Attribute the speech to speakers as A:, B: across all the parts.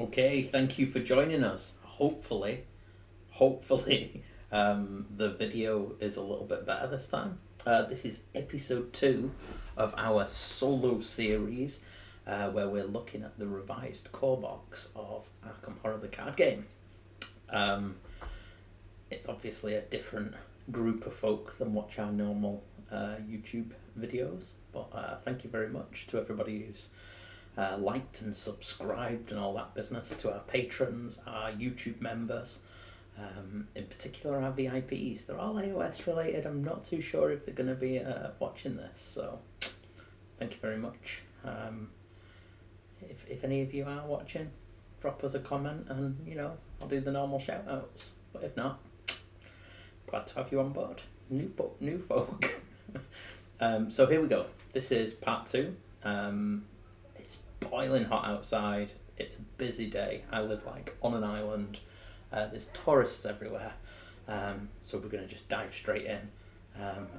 A: Okay, thank you for joining us. Hopefully, the video is a little bit better this time. This is episode 2 of our solo series where we're looking at the revised core box of Arkham Horror the card game. It's obviously a different group of folk than watch our normal YouTube videos, but thank you very much to everybody who's liked and subscribed and all that business, to our patrons, our YouTube members, in particular our VIPs. They're all iOS related. I'm not too sure if they're going to be watching this, so thank you very much. If any of you are watching, drop us a comment and, I'll do the normal shout outs. But if not, glad to have you on board. New folk. So here we go. This is part 2. It's boiling hot outside. It's a busy day. I live on an island. There's tourists everywhere. So we're going to just dive straight in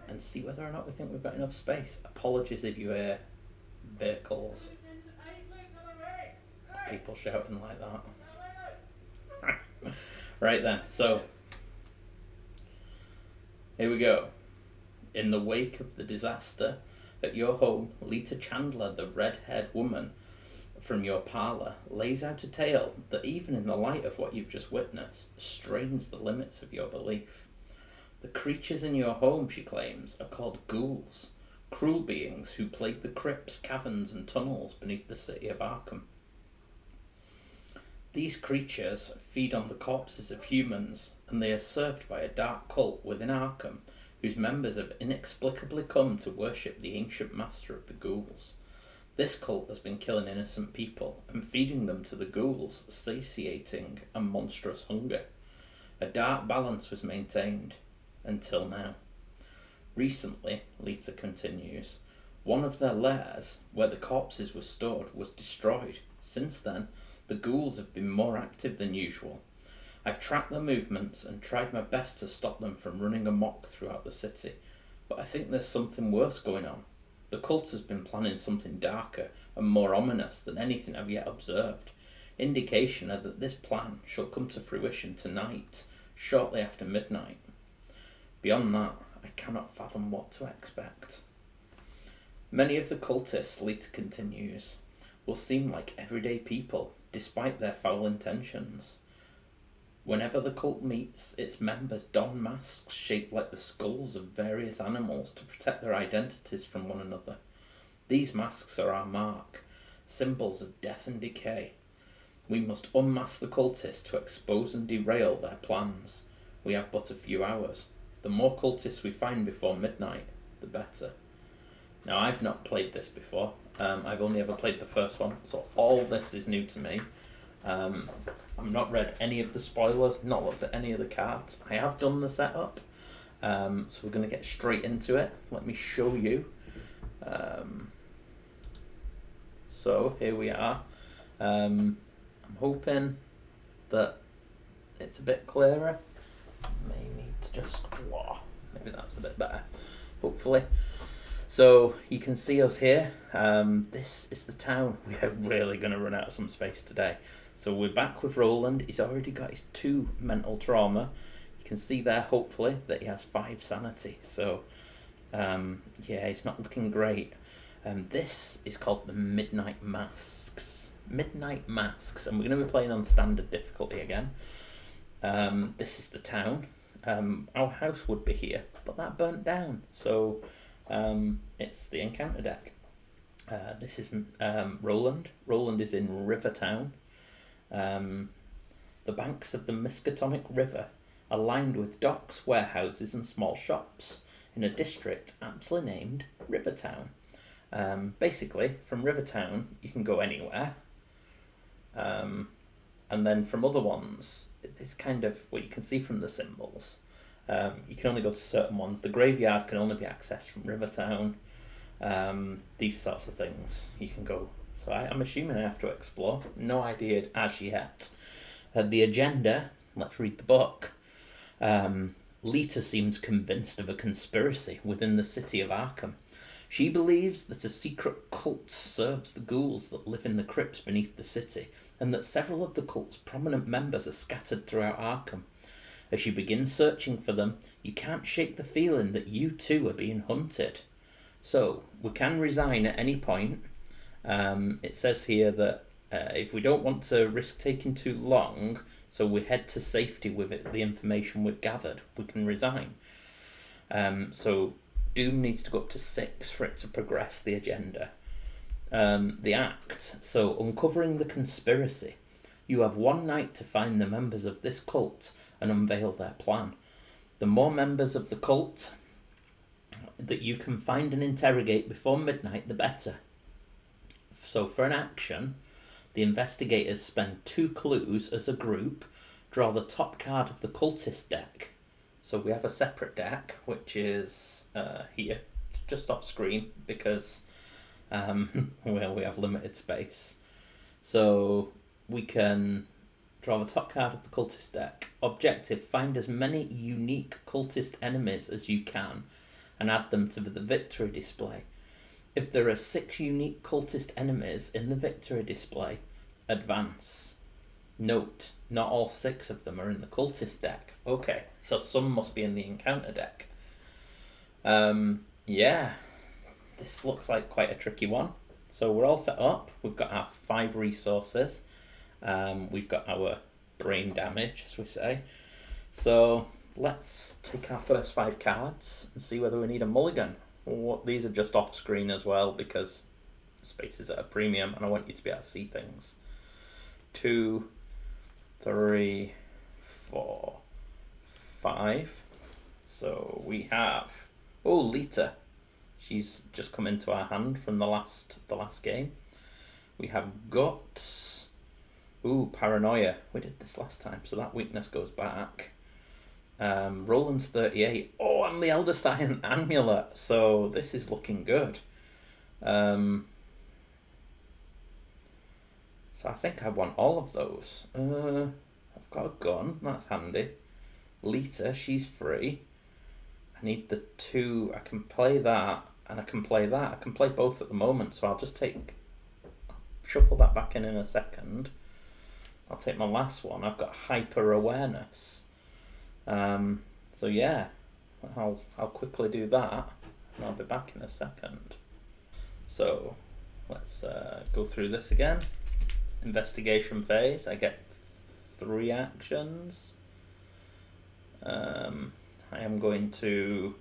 A: and see whether or not we think we've got enough space. Apologies if you hear vehicles, people shouting like that. Right then, so here we go. In the wake of the disaster at your home, Lita Chandler, the red-haired woman from your parlour, lays out a tale that, even in the light of what you've just witnessed, strains the limits of your belief. The creatures in your home, she claims, are called ghouls, cruel beings who plague the crypts, caverns and tunnels beneath the city of Arkham. These creatures feed on the corpses of humans, and they are served by a dark cult within Arkham, whose members have inexplicably come to worship the ancient master of the ghouls. This cult has been killing innocent people and feeding them to the ghouls' satiating and monstrous hunger. A dark balance was maintained, until now. Recently, Lisa continues, one of their lairs, where the corpses were stored, was destroyed. Since then, the ghouls have been more active than usual. I've tracked their movements and tried my best to stop them from running amok throughout the city, but I think there's something worse going on. The cult has been planning something darker and more ominous than anything I've yet observed. Indication are that this plan shall come to fruition tonight, shortly after midnight. Beyond that, I cannot fathom what to expect. Many of the cultists, Lita continues, will seem like everyday people, despite their foul intentions. Whenever the cult meets, its members don masks shaped like the skulls of various animals to protect their identities from one another. These masks are our mark, symbols of death and decay. We must unmask the cultists to expose and derail their plans. We have but a few hours. The more cultists we find before midnight, the better. Now, I've not played this before. I've only ever played the first one, so all this is new to me. I've not read any of the spoilers, not looked at any of the cards. I have done the setup, so we're going to get straight into it. Let me show you. So here we are. I'm hoping that it's a bit clearer. May need to just, maybe that's a bit better, hopefully. So you can see us here. This is the town. We are really going to run out of some space today. So we're back with Roland. He's already got his 2 mental trauma. You can see there, hopefully, that he has 5 sanity. So, he's not looking great. This is called the Midnight Masks. Midnight Masks. And we're going to be playing on standard difficulty again. This is the town. Our house would be here, but that burnt down. So, it's the encounter deck. This is Roland. Roland is in Rivertown. The banks of the Miskatonic River are lined with docks, warehouses and small shops in a district aptly named Rivertown. Basically, from Rivertown you can go anywhere, and then from other ones, it's kind of what you can see from the symbols. You can only go to certain ones. The graveyard can only be accessed from Rivertown. These sorts of things you can go. So I'm assuming I have to explore. No idea as yet. The agenda, let's read the book. Lita seems convinced of a conspiracy within the city of Arkham. She believes that a secret cult serves the ghouls that live in the crypts beneath the city and that several of the cult's prominent members are scattered throughout Arkham. As you begin searching for them, you can't shake the feeling that you too are being hunted. So, we can resign at any point. It says here that if we don't want to risk taking too long, so we head to safety with the information we've gathered, we can resign. So Doom needs to go up to 6 for it to progress the agenda. The act. So, uncovering the conspiracy. You have 1 night to find the members of this cult and unveil their plan. The more members of the cult that you can find and interrogate before midnight, the better. So for an action, the investigators spend 2 clues as a group, draw the top card of the cultist deck. So we have a separate deck, which is here, just off screen, because well, we have limited space. So we can draw the top card of the cultist deck. Objective, find as many unique cultist enemies as you can and add them to the victory display. If there are 6 unique cultist enemies in the victory display, advance. Note, not all 6 of them are in the cultist deck. Okay, so some must be in the encounter deck. Yeah, this looks like quite a tricky one. So we're all set up. We've got our 5 resources. We've got our brain damage, as we say. So let's take our first 5 cards and see whether we need a mulligan. These are just off screen as well because space is at a premium and I want you to be able to see things. 2, 3, 4, 5. So we have Lita. She's just come into our hand from the last game. We have Guts. Paranoia. We did this last time, so that weakness goes back. Roland's 38. And the Elder Sign Amulet. So this is looking good. So I think I want all of those. I've got a gun. That's handy. Lita, she's free. I need the 2. I can play that, and I can play that. I can play both at the moment, so I'll just shuffle that back in a second. I'll take my last one. I've got hyper awareness. So yeah, I'll quickly do that, and I'll be back in a second. So let's go through this again. Investigation phase. I get 3 actions. I am going to,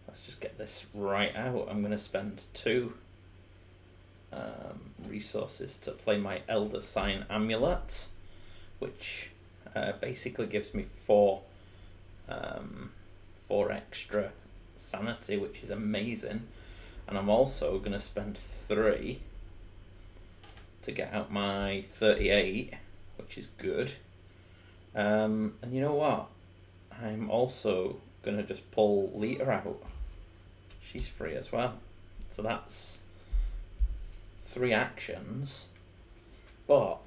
A: let's just get this right out. I'm going to spend 2 resources to play my Elder Sign Amulet, which basically gives me 4 extra sanity, which is amazing. And I'm also going to spend 3 to get out my 38, which is good. And you know what? I'm also going to just pull Lita out. She's free as well. So that's 3 actions. But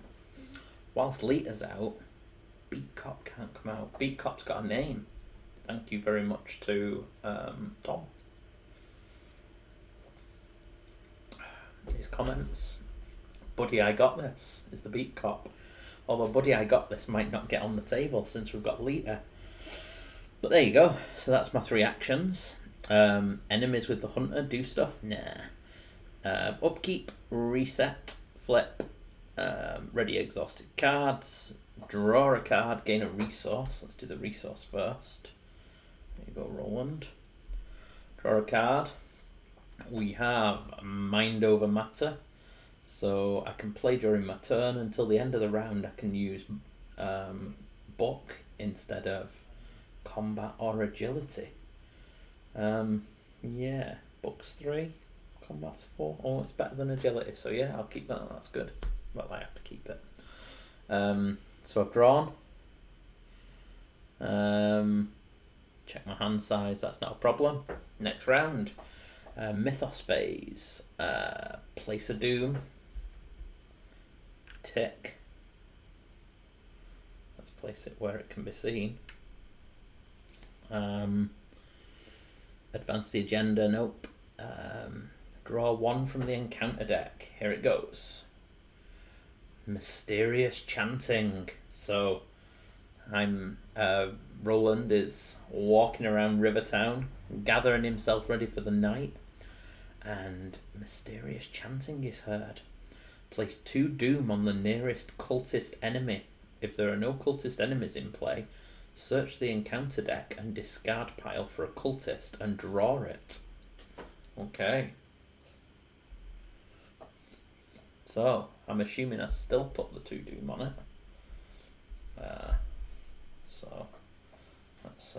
A: whilst Lita's out, Beat Cop can't come out. Beat Cop's got a name. Thank you very much to Tom. His comments. Buddy, I got this is the Beat Cop. Although Buddy, I got this might not get on the table since we've got Lita. But there you go. So that's my 3 actions. Enemies with the Hunter do stuff? Nah. Upkeep, reset, flip, ready exhausted cards, draw a card, gain a resource. Let's do the resource first. There you go, Roland. Draw a card. We have Mind Over Matter. So I can play during my turn until the end of the round. I can use Book instead of Combat or Agility. Yeah, Book's 3, Combat's 4. Oh, it's better than Agility. So yeah, I'll keep that. That's good. Well, I have to keep it. So I've drawn. Check my hand size. That's not a problem. Next round. Mythos phase. Place a Doom. Tick. Let's place it where it can be seen. Advance the agenda. Nope. Draw 1 from the encounter deck. Here it goes. mysterious chanting. So Roland is walking around Rivertown, gathering himself ready for the night, and mysterious chanting is heard. Place 2 doom on the nearest cultist enemy. If there are no cultist enemies in play, search the encounter deck and discard pile for a cultist and draw it. Okay. So, I'm assuming I still put the 2 doom on it. So, let's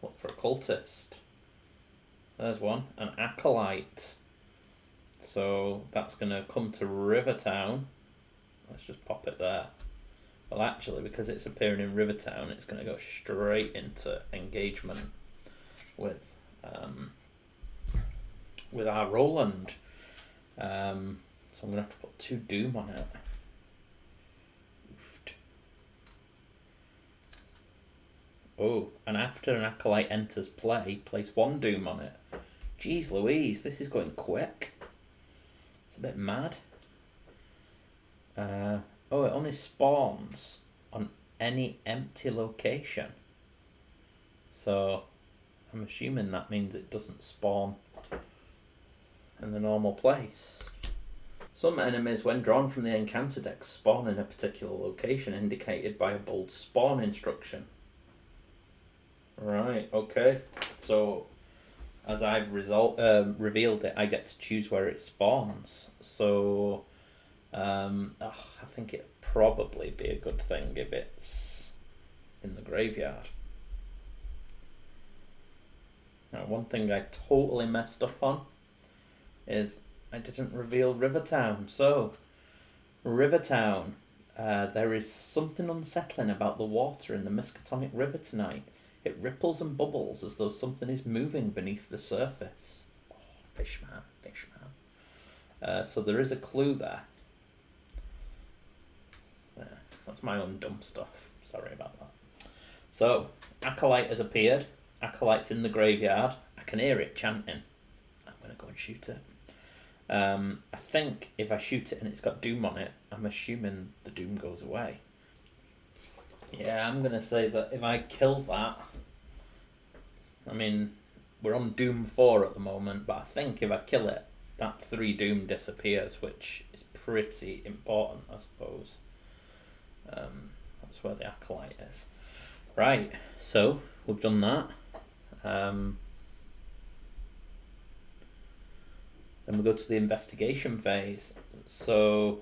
A: look for a cultist. There's one, an acolyte. So, that's going to come to Rivertown. Let's just pop it there. Well, actually, because it's appearing in Rivertown, it's going to go straight into engagement with our Roland. So I'm going to have to put 2 doom on it. Oh, and after an acolyte enters play, place 1 doom on it. Jeez Louise, this is going quick. It's a bit mad. It only spawns on any empty location. So, I'm assuming that means it doesn't spawn in the normal place. Some enemies, when drawn from the encounter deck, spawn in a particular location indicated by a bold spawn instruction. Right, okay. So, as I've revealed it, I get to choose where it spawns. So, I think it'd probably be a good thing if it's in the graveyard. Now, one thing I totally messed up on is I didn't reveal Rivertown. So, Rivertown, there is something unsettling about the water in the Miskatonic River tonight. It ripples and bubbles as though something is moving beneath the surface. Oh, Fishman. So there is a clue there. That's my own dumb stuff. Sorry about that. So, Acolyte has appeared. Acolyte's in the graveyard. I can hear it chanting. I'm going to go and shoot it. I think if I shoot it and it's got doom on it, I'm assuming the doom goes away. Yeah, I'm going to say that if I kill that, I mean, we're on Doom 4 at the moment, but I think if I kill it, that 3 Doom disappears, which is pretty important, I suppose. That's where the Acolyte is. Right, so we've done that. Then we go to the investigation phase. So,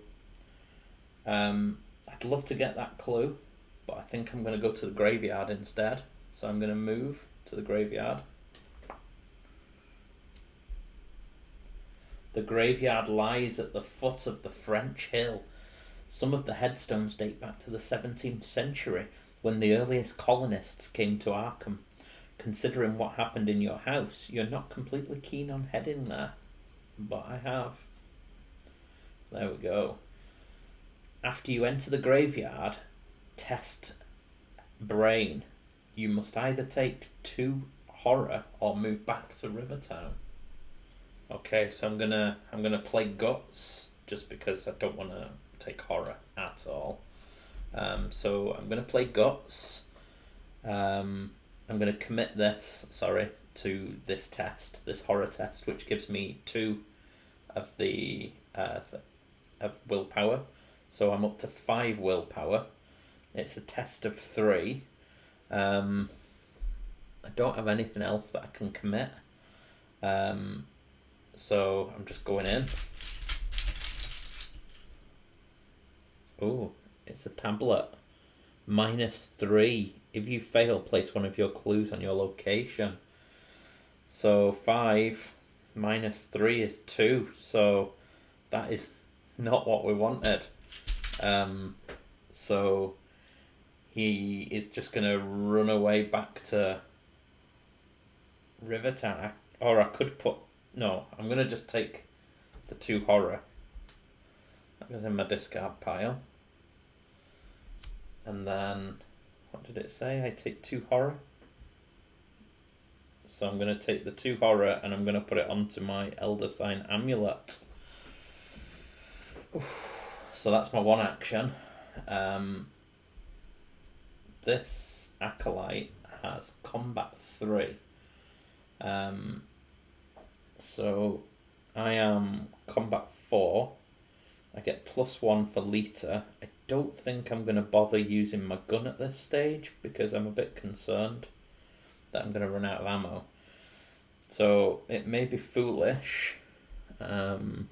A: I'd love to get that clue, but I think I'm going to go to the graveyard instead. So I'm going to move to the graveyard. The graveyard lies at the foot of the French Hill. Some of the headstones date back to the 17th century, when the earliest colonists came to Arkham. Considering what happened in your house, you're not completely keen on heading there. But I have. There we go. After you enter the graveyard, test brain. You must either take 2 horror or move back to Rivertown. Okay, so I'm gonna play guts just because I don't want to take horror at all. So I'm gonna play guts. I'm gonna commit this, to this test, this horror test, which gives me 2 of the of willpower. So I'm up to 5 willpower. It's a test of 3. I don't have anything else that I can commit. So I'm just going in. Oh, it's a tablet. -3. If you fail, place one of your clues on your location. So 5 -3 is 2. So that is not what we wanted. So he is just going to run away back to Rivertown. I'm going to just take the 2 horror. That goes in my discard pile. And then, what did it say? I take 2 horror. So I'm going to take the 2 horror and I'm going to put it onto my Elder Sign Amulet. So that's my one action. This Acolyte has combat 3. So I am combat 4. I get +1 for Lita. I don't think I'm going to bother using my gun at this stage because I'm a bit concerned that I'm going to run out of ammo. So it may be foolish. And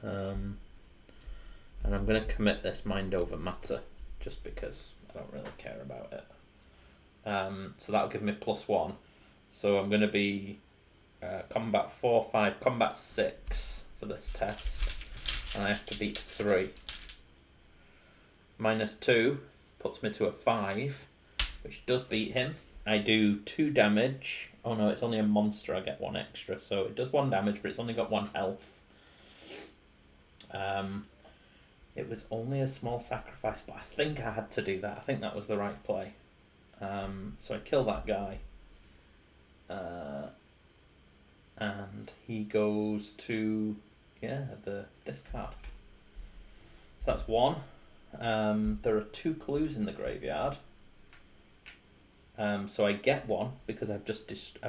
A: I'm going to commit this mind over matter just because I don't really care about it. So that'll give me +1. So I'm going to be combat 4, 5, combat 6 for this test. And I have to beat 3. -2 puts me to a 5, which does beat him. I do 2 damage. Oh no, it's only a monster, I get 1 extra. So it does 1 damage, but it's only got 1 health. It was only a small sacrifice, but I think I had to do that. I think that was the right play. So I kill that guy. And he goes to, the discard. So that's 1. There are 2 clues in the graveyard. So I get 1 because I've just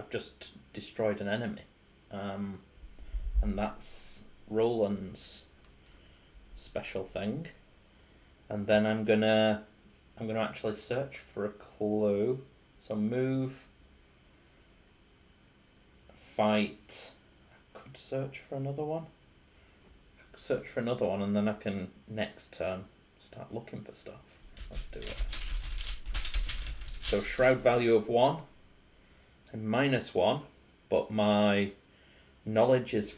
A: destroyed an enemy. And that's Roland's special thing. And then I'm gonna actually search for a clue. So move, fight. I could search for another one. And then I can next turn start looking for stuff. Let's do it. So shroud value of 1 and -1, but my knowledge is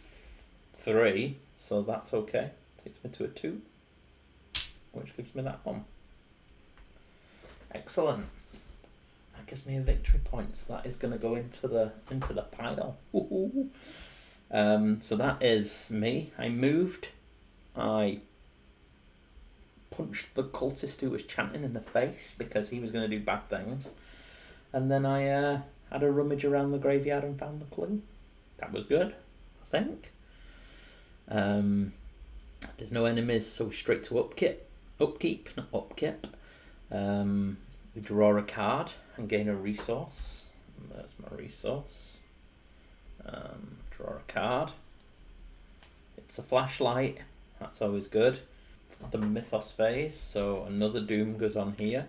A: 3, so that's okay. Takes me to a 2, which gives me that 1. Excellent. That gives me a victory point, so that is going to go into the pile. So that is me. I moved. I punched the cultist who was chanting in the face because he was going to do bad things. And then I had a rummage around the graveyard and found the clue. That was good, I think. There's no enemies, so straight to upkeep. We draw a card and gain a resource. There's my resource. Draw a card. It's a flashlight. That's always good. The Mythos phase, so another Doom goes on here.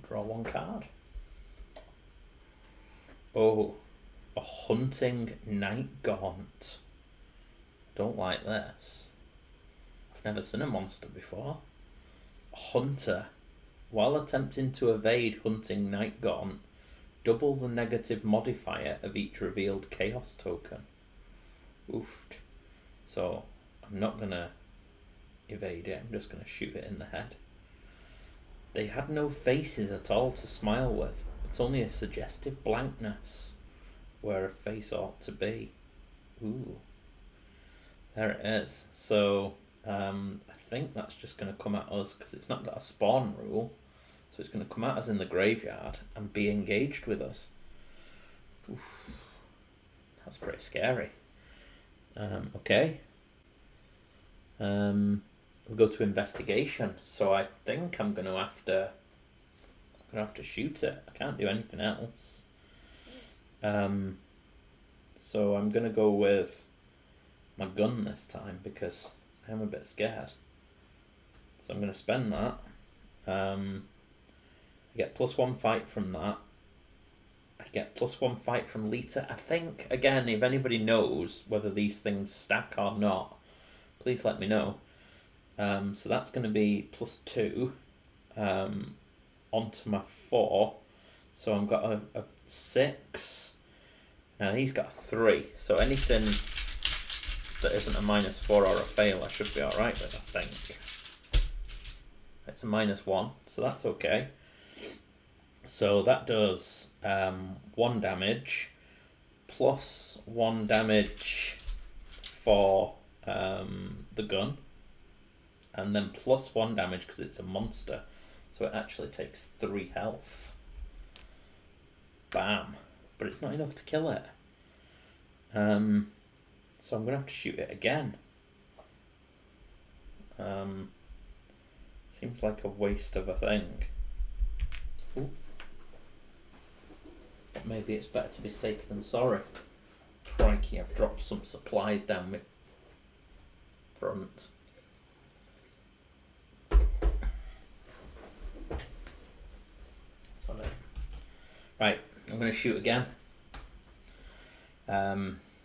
A: Draw 1 card. Oh, a Hunting Night Gaunt. Don't like this. I've never seen a monster before. Hunter. While attempting to evade Hunting Night Gaunt, double the negative modifier of each revealed chaos token. Oofed. So I'm not going to evade it, I'm just going to shoot it in the head. They had no faces at all to smile with, but only a suggestive blankness where a face ought to be. Ooh. There it is. So I think that's just going to come at us because it's not got a spawn rule. So it's going to come at us in the graveyard and be engaged with us. Oof. That's pretty scary. Okay. We'll go to investigation. So I think I'm going to have to shoot it. I can't do anything else. So I'm going to go with my gun this time because I am a bit scared. So I'm going to spend that. I get +1 fight from that. I get +1 fight from Lita. I think, again, if anybody knows whether these things stack or not, please let me know. So that's going to be +2 onto my 4. So I've got a 6. Now he's got a 3. So anything that isn't a -4 or a fail, I should be alright with, I think. It's a -1, so that's okay. So that does 1 damage, plus 1 damage for the gun, and then plus 1 damage because it's a monster, so it actually takes 3 health. Bam. But it's not enough to kill it. So I'm going to have to shoot it again. Seems like a waste of a thing. Ooh. But maybe it's better to be safe than sorry. Crikey, I've dropped some supplies down my front. Right, I'm going to shoot again.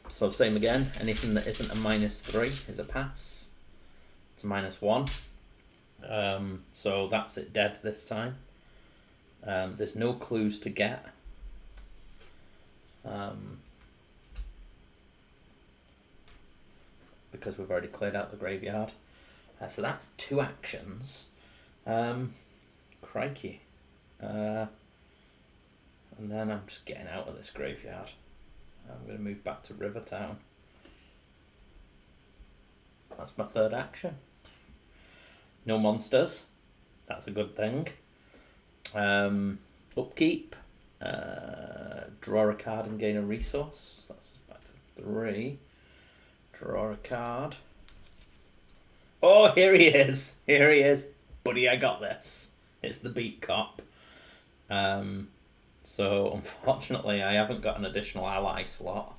A: So same again, anything that isn't a -3 is a pass. It's a -1. So that's it dead this time. There's no clues to get. Because we've already cleared out the graveyard. So that's 2 actions. Crikey. And then I'm just getting out of this graveyard. I'm going to move back to Rivertown. That's my 3rd action. No monsters. That's a good thing. Upkeep. Draw a card and gain a resource. That's back to 3. Draw a card. Oh, here he is. Here he is. Buddy, I got this. It's the Beat Cop. So, unfortunately, I haven't got an additional ally slot.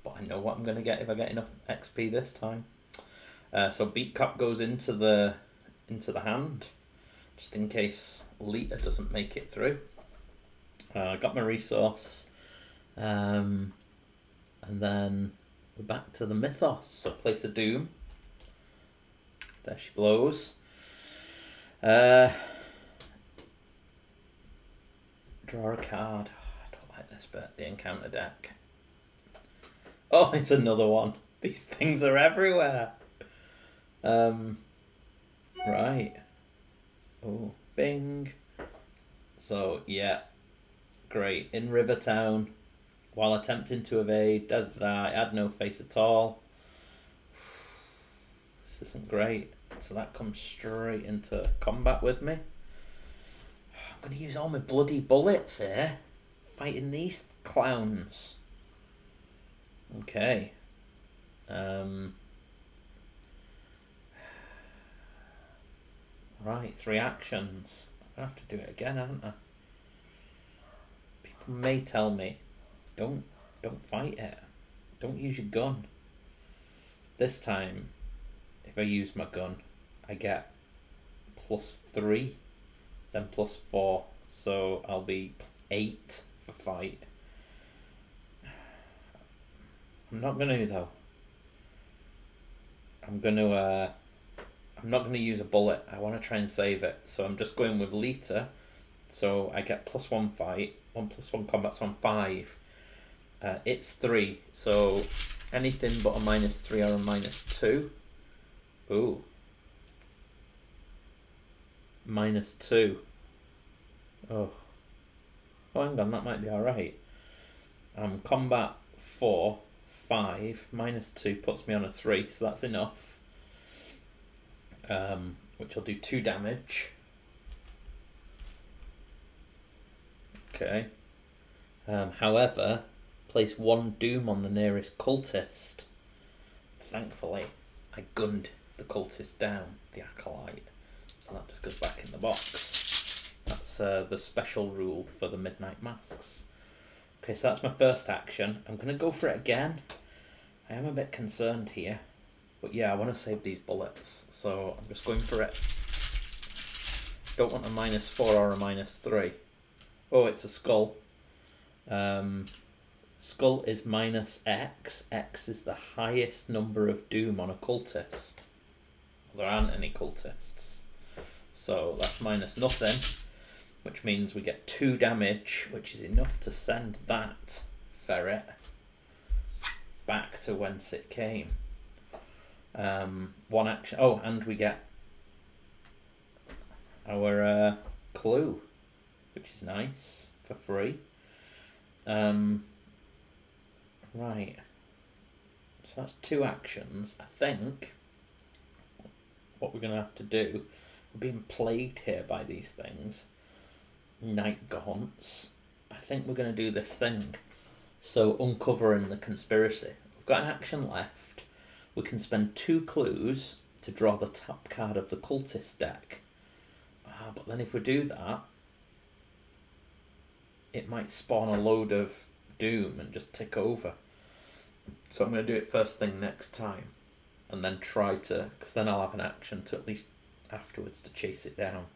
A: But I know what I'm going to get if I get enough XP this time. So, Beat Cop goes into the hand. Just in case Lita doesn't make it through. Got my resource. And then we're back to the Mythos. So, place a Doom. There she blows. Draw a card. Oh, I don't like this bit. The encounter deck. Oh, it's another one. These things are everywhere. Right. Oh, bing. So, yeah. Great. In Rivertown, while attempting to evade, I had no face at all. This isn't great. So that comes straight into combat with me. I'm going to use all my bloody bullets here. Fighting these clowns. Okay. Right, 3 actions. I'm going to have to do it again, aren't I? People may tell me, don't fight it. Don't use your gun. This time, if I use my gun, I get +3, then +4. So I'll be 8 for fight. I'm not going to, though. I'm not going to use a bullet. I want to try and save it. So I'm just going with Lita. So I get +1 fight, 1+1 combat, so I'm 5. It's 3. So anything but a -3 or a -2. Ooh. -2. Oh, hang on, that might be alright. Combat 4, 5, -2 puts me on a 3, so that's enough. Which will do 2 damage. Okay. However, place 1 doom on the nearest cultist. Thankfully, I gunned the cultist down, the acolyte. So that just goes back in the box. That's the special rule for the Midnight Masks. Okay, so that's my first action. I'm going to go for it again. I am a bit concerned here. But yeah, I want to save these bullets. So I'm just going for it. Don't want a -4 or a -3. Oh, it's a skull. Skull is -X. X is the highest number of doom on a cultist. There aren't any cultists. So that's -0, which means we get 2 damage, which is enough to send that ferret back to whence it came. 1 action. Oh, and we get our clue, which is nice, for free. Right. So that's 2 actions. I think what we're going to have to do, we're being plagued here by these things. Night gaunts. I think we're going to do this thing. So, uncovering the conspiracy. We've got an action left. We can spend 2 clues to draw the top card of the cultist deck. But then if we do that, it might spawn a load of doom and just tick over. So I'm going to do it first thing next time, and then try to, because then I'll have an action to at least afterwards to chase it down.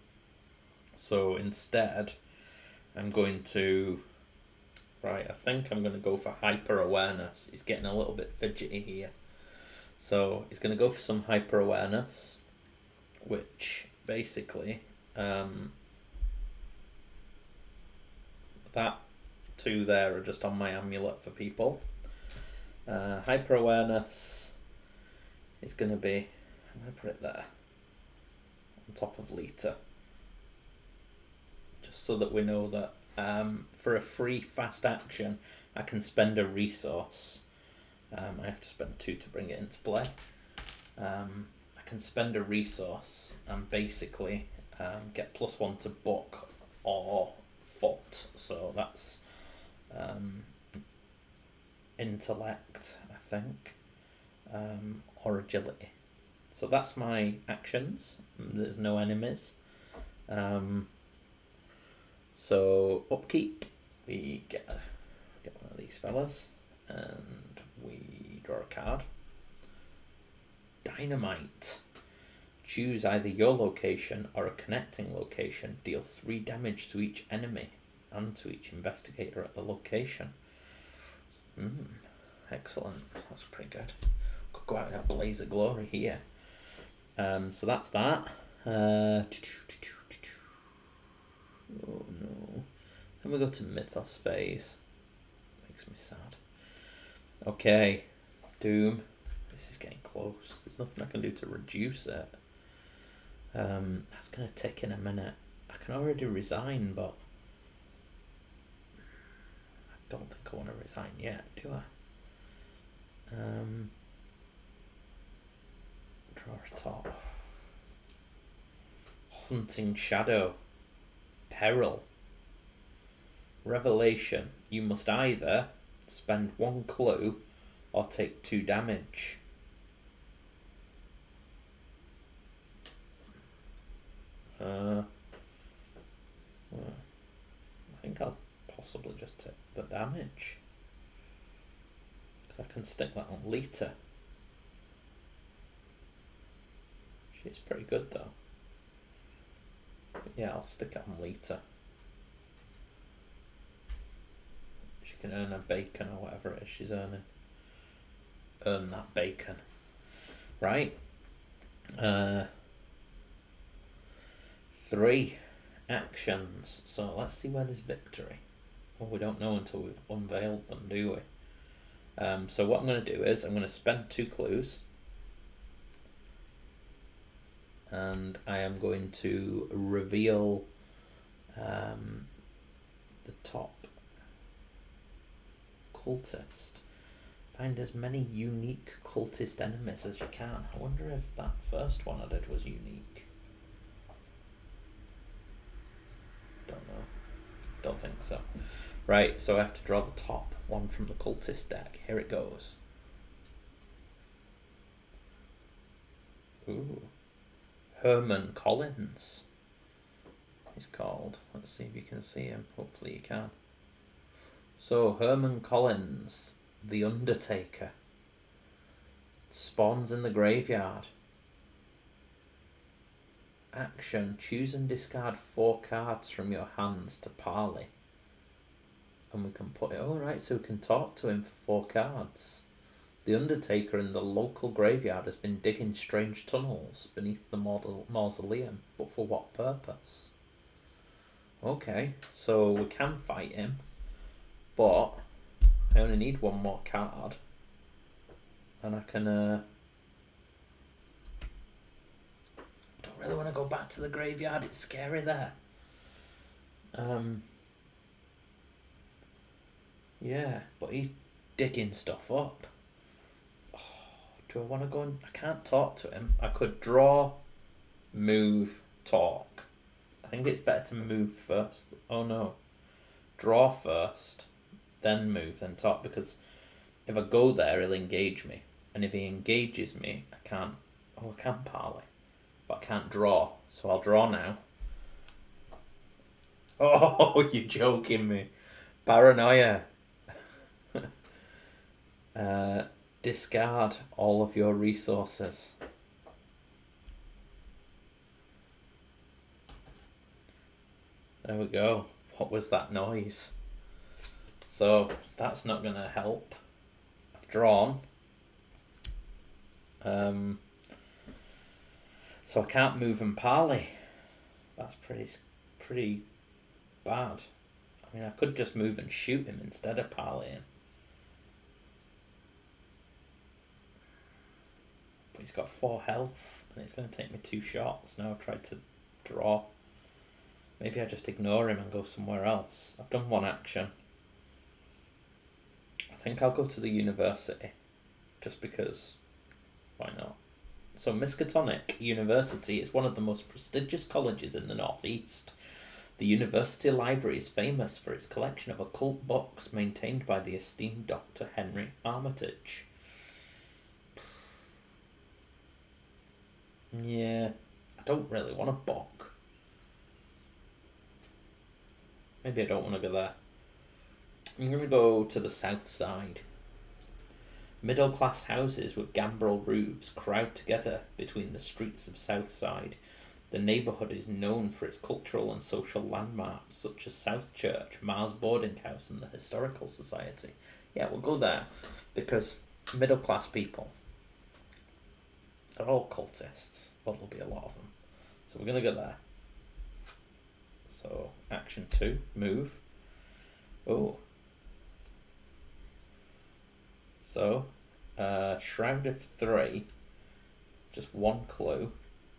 A: So instead, I'm going to, I think I'm going to go for hyper awareness. He's getting a little bit fidgety here. So he's going to go for some hyper awareness, which basically, that two there are just on my amulet for people. Hyper awareness is going to be, I'm going to put it there, on top of Lita. Just so that we know that for a free fast action, I can spend a resource. I have to spend 2 to bring it into play. I can spend a resource and basically get +1 to buck or foot. So that's intellect, I think, or agility. So that's my actions. There's no enemies. So upkeep, we get one of these fellas, and we draw a card. Dynamite. Choose either your location or a connecting location. Deal 3 damage to each enemy and to each investigator at the location. Excellent. That's pretty good. Could go out in a blaze of glory here. So that's that. Oh no. Then we go to Mythos phase. Makes me sad. Okay. Doom. This is getting close. There's nothing I can do to reduce it. That's going to tick in a minute. I can already resign, but I don't think I want to resign yet, do I? Draw a top. Hunting Shadow. Peril. Revelation. You must either spend 1 clue or take 2 damage. I think I'll possibly just take the damage, because I can stick that on Lita. She's pretty good though. Yeah, I'll stick it on Lita. She can earn a bacon or whatever it is she's earning. Earn that bacon. Right. 3 actions. So let's see where there's victory. Well, we don't know until we've unveiled them, do we? So what I'm going to do is I'm going to spend 2 clues. And I am going to reveal the top cultist. Find as many unique cultist enemies as you can. I wonder if that first one I did was unique. Don't know. Don't think so. Right, so I have to draw the top one from the cultist deck. Here it goes. Ooh. Herman Collins, he's called. Let's see if you can see him. Hopefully you can. So Herman Collins, the Undertaker, spawns in the graveyard. Action, choose and discard 4 cards from your hands to parley. And we can put it, right, so we can talk to him for 4 cards. The Undertaker in the local graveyard has been digging strange tunnels beneath the mausoleum, but for what purpose? Okay, so we can fight him, but I only need 1 more card, and I can, don't really want to go back to the graveyard, it's scary there. Yeah, but he's digging stuff up. Do I want to go and... I can't talk to him. I could draw, move, talk. I think it's better to move first. Oh no. Draw first, then move, then talk. Because if I go there, he'll engage me. And if he engages me, I can't Oh, I can parley, but I can't draw, so I'll draw now. Oh, you're joking me. Paranoia. Discard all of your resources. There we go. What was that noise? So that's not going to help. I've drawn. So I can't move and parley. That's pretty bad. I mean, I could just move and shoot him instead of parleying. But he's got 4 health, and it's going to take me 2 shots. Now I've tried to draw. Maybe I just ignore him and go somewhere else. I've done 1 action. I think I'll go to the university, just because, why not? So Miskatonic University is one of the most prestigious colleges in the Northeast. The university library is famous for its collection of occult books maintained by the esteemed Dr. Henry Armitage. Yeah, I don't really want a book. Maybe I don't want to go there. I'm going to go to the south side. Middle-class houses with gambrel roofs crowd together between the streets of Southside. The neighbourhood is known for its cultural and social landmarks such as South Church, Mars Boarding House and the Historical Society. Yeah, we'll go there because middle-class people, they're all cultists. Well, there'll be a lot of them. So we're going to go there. So, action 2, move. Oh. So, Shroud of 3, just 1 clue,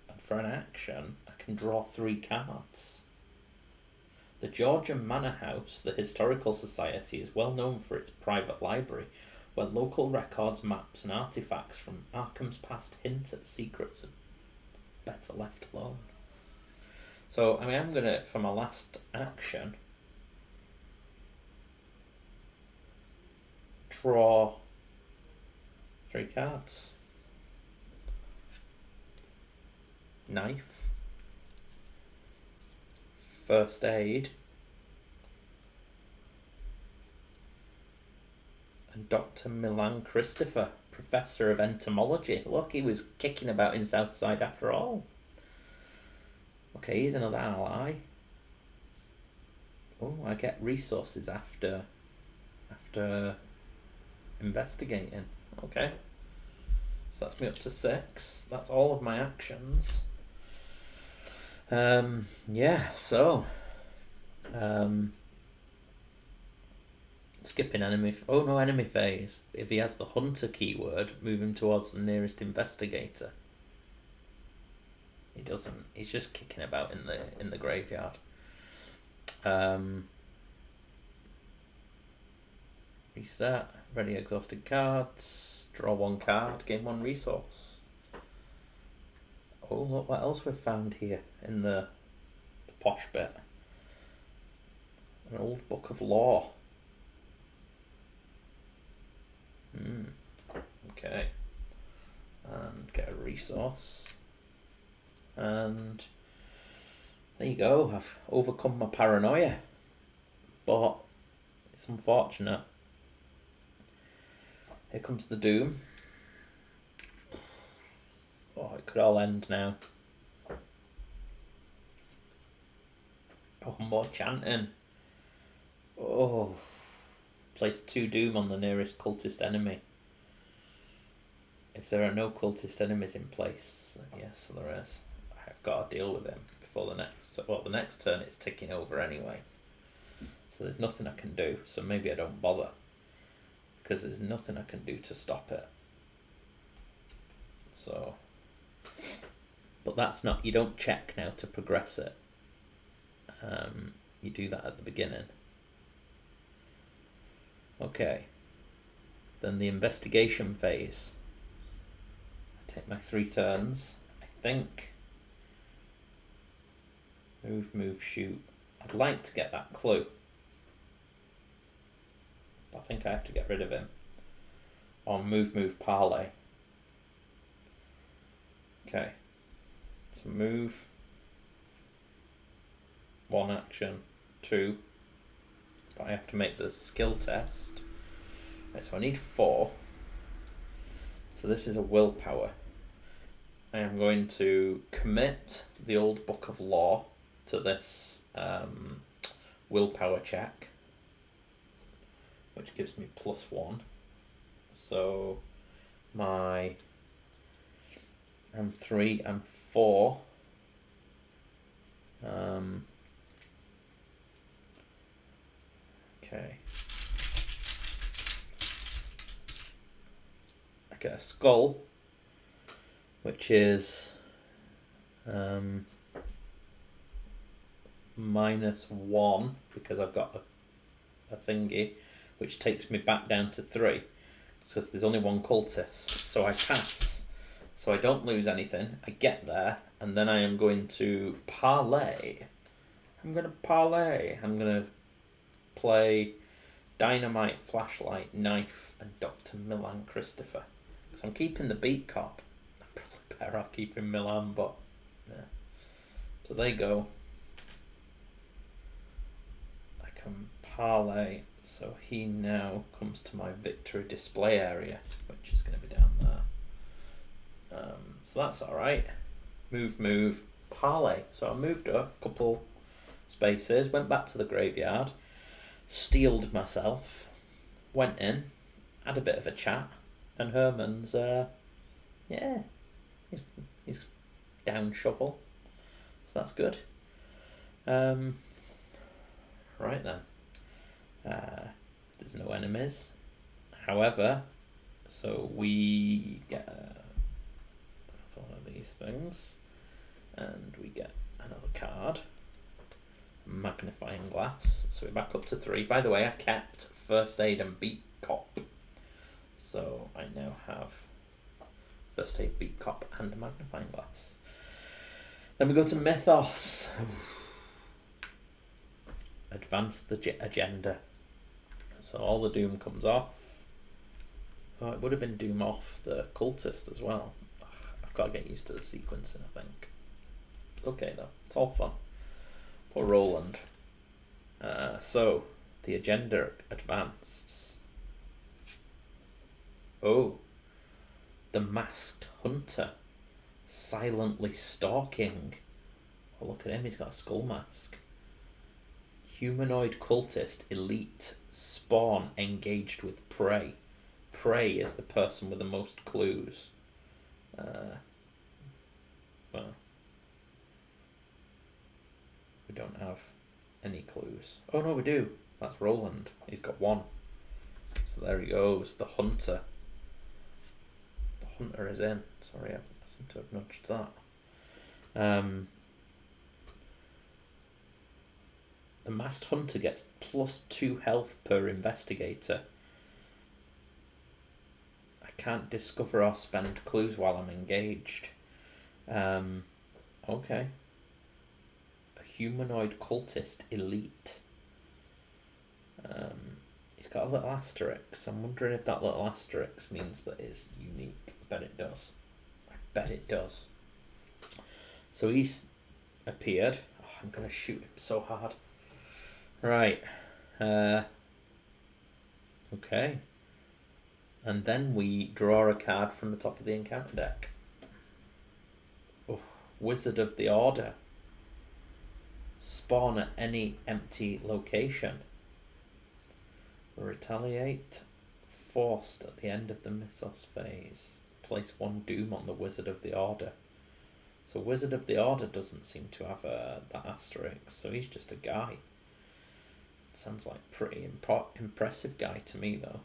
A: and for an action, I can draw 3 cards. The Georgian Manor House, the Historical Society, is well known for its private library, where local records, maps, and artifacts from Arkham's past hint at secrets better left alone. So, I mean, I'm going to, for my last action, draw 3 cards. Knife. First aid. And Dr. Milan Christopher, Professor of Entomology. Look, he was kicking about in Southside after all. Okay, here's another ally. Oh, I get resources after investigating. Okay. So that's me up to 6. That's all of my actions. Yeah, so skipping enemy. Oh no, enemy phase. If he has the hunter keyword, move him towards the nearest investigator. He doesn't. He's just kicking about in the graveyard. Reset. Ready exhausted cards. Draw 1 card. Gain 1 resource. Oh, look what else we've found here in the posh bit. An old book of law. Okay. And get a resource. And there you go. I've overcome my paranoia. But it's unfortunate. Here comes the doom. Oh, it could all end now. Oh, more chanting. Oh. Place 2 doom on the nearest cultist enemy. If there are no cultist enemies in place, yes, there is. I've got to deal with him before the next turn it's ticking over anyway. So there's nothing I can do, so maybe I don't bother. Because there's nothing I can do to stop it. So, but that's not, you don't check now to progress it. You do that at the beginning. Okay. Then the investigation phase. I take my 3 turns. I think. Move, shoot. I'd like to get that clue. But I think I have to get rid of him. Or move, parley. Okay. So move. 1 action. 2. But I have to make the skill test. Right, so I need 4. So this is a willpower. I am going to commit the old book of law to this willpower check, which gives me +1. So I'm 3, I'm 4. Okay. I get a skull, which is -1 because I've got a thingy, which takes me back down to 3 because there's only one cultist. So I pass. So I don't lose anything. I get there, and then I am going to parlay. I'm going to play Dynamite, Flashlight, Knife, and Dr. Milan Christopher. Because I'm keeping the beat cop. I'm probably better off keeping Milan, but yeah. So there you go. I can parlay. So he now comes to my victory display area, which is going to be down there. So that's alright. Move, parlay. So I moved up a couple spaces, went back to the graveyard, steeled myself, went in, had a bit of a chat, and Herman's, he's down shovel. So that's good. Right then. There's no enemies. However, so we get one of these things, and we get another card, magnifying glass. So we're back up to 3. By the way, I kept first aid and beat cop, so I now have first aid, beat cop, and magnifying glass. Then we go to mythos. Advance the agenda. So all the doom comes off. Oh, it would have been doom off the cultist as well. I've got to get used to the sequencing, I think. It's okay though. It's all fun. Poor Roland. So the agenda advanced. Oh, the masked hunter, silently stalking. Oh, look at him. He's got a skull mask. Humanoid cultist elite spawn engaged with prey. Prey is the person with the most clues. Well, we don't have any clues. Oh no, we do. That's Roland. He's got 1. So there he goes. The hunter. The hunter is in. Sorry, I seem to have nudged that. The masked hunter gets +2 health per investigator. I can't discover or spend clues while I'm engaged. Okay. A humanoid cultist elite. He's got a little asterisk. I'm wondering if that little asterisk means that it's unique. I bet it does. So he's appeared. Oh, I'm going to shoot him so hard. Right. Okay. And then we draw a card from the top of the encounter deck. Oh, Wizard of the Order. Spawn at any empty location. Retaliate. Forced at the end of the mythos phase. Place 1 doom on the Wizard of the Order. So Wizard of the Order doesn't seem to have that asterisk, so he's just a guy. Sounds like pretty impressive guy to me though.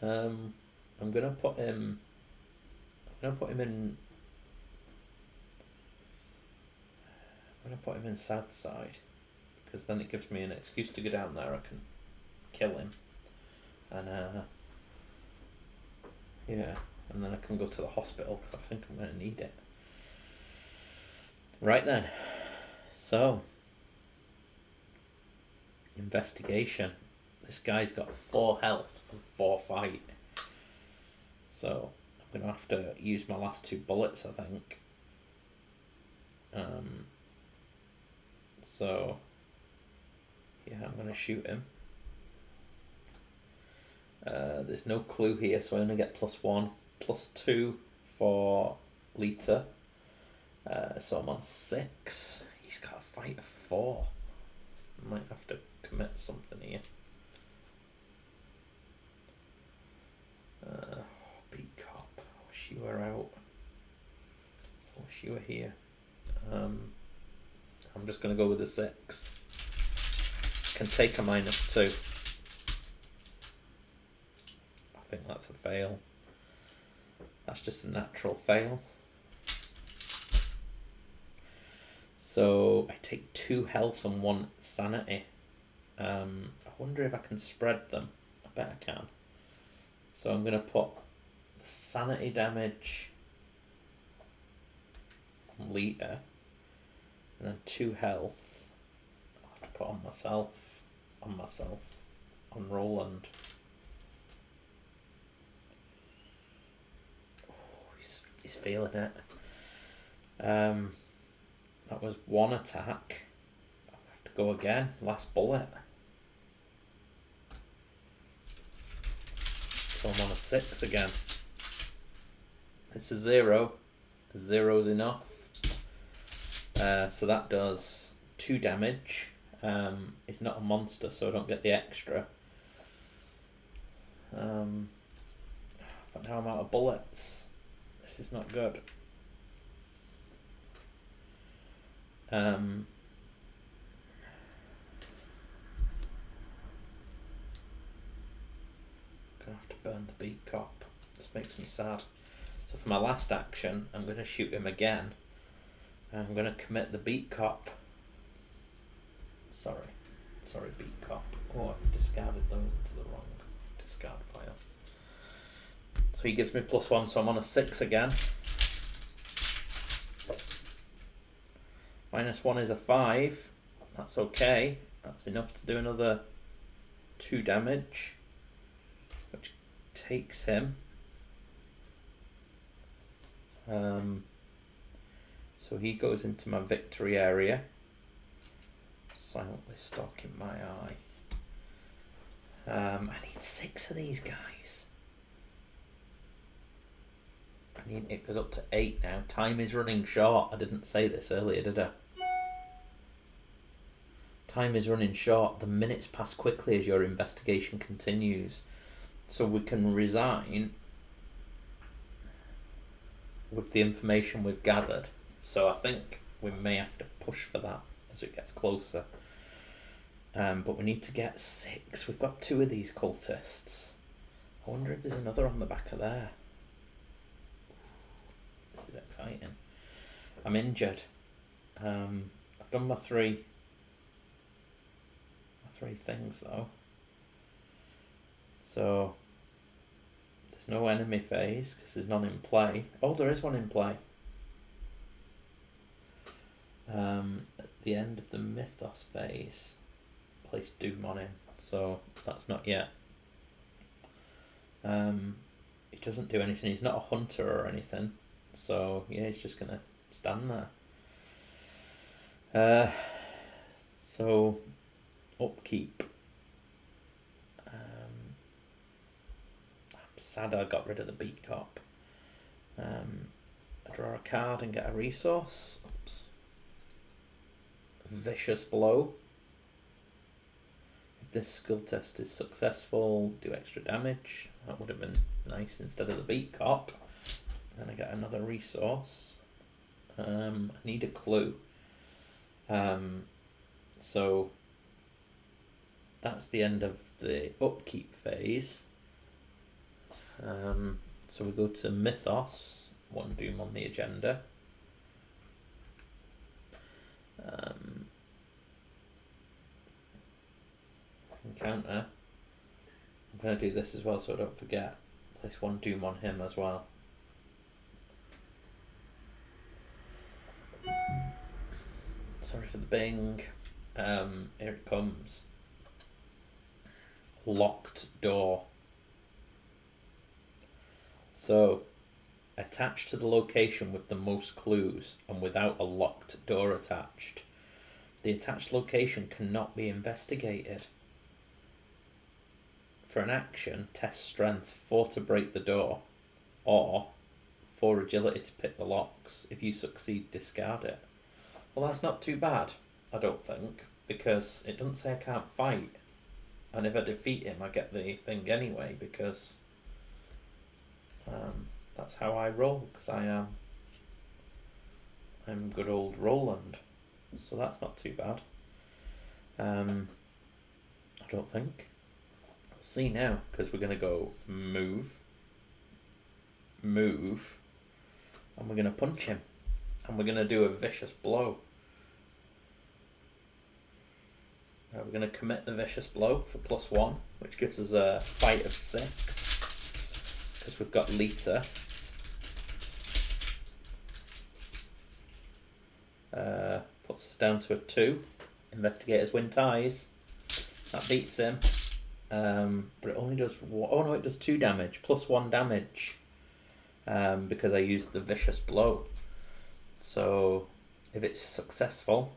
A: I'm gonna put him in south side, because then it gives me an excuse to go down there. I can kill him, and and then I can go to the hospital because I think I'm gonna need it. Right then, so investigation. This guy's got 4 health and 4 fight. So I'm going to have to use my last 2 bullets, I think. So yeah, I'm going to shoot him. There's no clue here, so I only get +1, +2 for Lita. So I'm on 6. He's got a fight of 4. I might have to commit something here. Beat cop. I wish you were out. I wish you were here. I'm just going to go with the 6. Can take a -2. I think that's a fail. That's just a natural fail. So I take 2 health and 1 sanity. I wonder if I can spread them. I bet I can. So I'm going to put the sanity damage on Lita, and then 2 health I'll have to put on myself, on Roland. Oh, he's feeling it. That was 1 attack. I'll have to go again. Last bullet. So I'm on a 6 again. It's a 0. A 0's enough. So that does 2 damage. It's not a monster, so I don't get the extra. But now I'm out of bullets. This is not good. Gonna have to burn the beat cop. This makes me sad. So for my last action, I'm going to shoot him again. And I'm going to commit the beat cop. Sorry, beat cop. Oh, I've discarded those into the wrong discard pile. So he gives me +1, so I'm on a 6 again. -1 is a 5. That's okay. That's enough to do another 2 damage, which takes him. So he goes into my victory area, silently stalking my eye. I need 6 of these guys. It goes up to 8 now. Time is running short. I didn't say this earlier, did I? Time is running short. The minutes pass quickly as your investigation continues. So we can resign with the information we've gathered. So I think we may have to push for that as it gets closer. But we need to get 6. We've got 2 of these cultists. I wonder if there's another on the back of there. This is exciting. I'm injured. I've done my 3 things though. So there's no enemy phase because there's none in play. Oh, there is one in play. At the end of the Mythos phase, place Doom on him. So that's not yet. He doesn't do anything. He's not a hunter or anything. So yeah, he's just gonna stand there. So upkeep. I'm sad I got rid of the beat cop. I draw a card and get a resource. Oops. Vicious blow. If this skill test is successful, do extra damage. That would have been nice instead of the beat cop. Then I get another resource. I need a clue. So that's the end of the upkeep phase. So we go to Mythos. 1 Doom on the agenda. Encounter. I'm going to do this as well so I don't forget. Place 1 Doom on him as well. Sorry for the bing. Here it comes. Locked door. So attached to the location with the most clues and without a locked door attached. The attached location cannot be investigated. For an action, test strength 4 to break the door, or 4 agility to pick the locks. If you succeed, discard it. Well, that's not too bad, I don't think, because it doesn't say I can't fight. And if I defeat him, I get the thing anyway, because that's how I roll, because I'm good old Roland. So that's not too bad. I don't think. We'll see now, because we're going to go move, and we're going to punch him, and we're going to do a vicious blow. We're going to commit the vicious blow for +1, which gives us a fight of 6, because we've got Lita. Puts us down to a 2. Investigators win ties. That beats him. But it only does... Oh no, it does 2 damage. +1 damage. Because I used the vicious blow. So, if it's successful...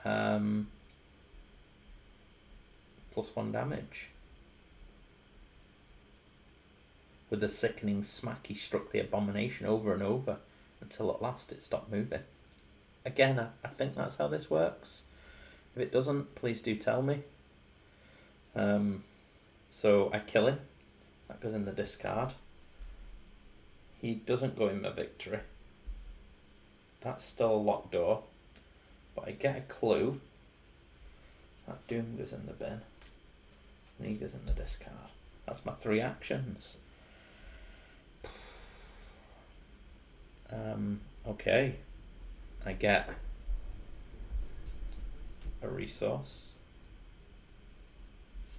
A: +1 damage. With a sickening smack, he struck the abomination over and over until at last it stopped moving. Again, I think that's how this works. If it doesn't, please do tell me. So I kill him. That goes in the discard. He doesn't go in my victory. That's still a locked door. But I get a clue. That Doom goes in the bin. And he goes in the discard. That's my 3 actions. Okay. I get a resource.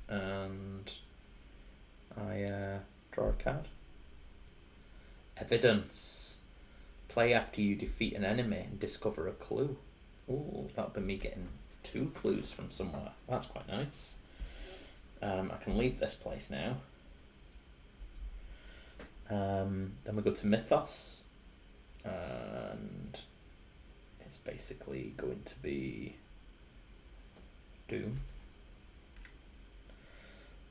A: And I draw a card. Evidence. Play after you defeat an enemy and discover a clue. Ooh, that'll be me getting 2 clues from somewhere. That's quite nice. I can leave this place now. Then we go to Mythos. And it's basically going to be Doom.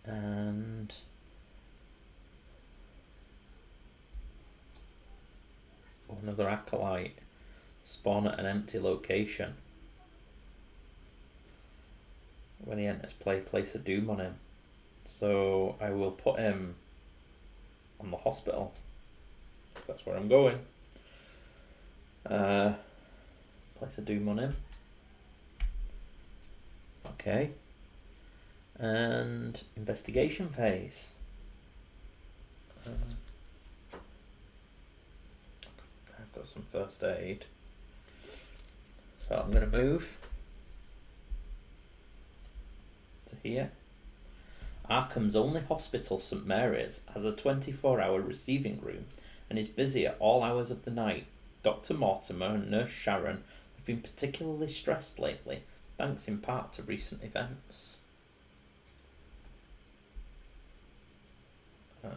A: And another Acolyte. Spawn at an empty location. When he enters play, place a Doom on him. So I will put him on the hospital. That's where I'm going. Place a Doom on him. Okay. And investigation phase. I've got some first aid. So I'm going to move to here. Arkham's only hospital, St Mary's, has a 24-hour receiving room and is busy at all hours of the night. Dr. Mortimer and Nurse Sharon have been particularly stressed lately, thanks in part to recent events. We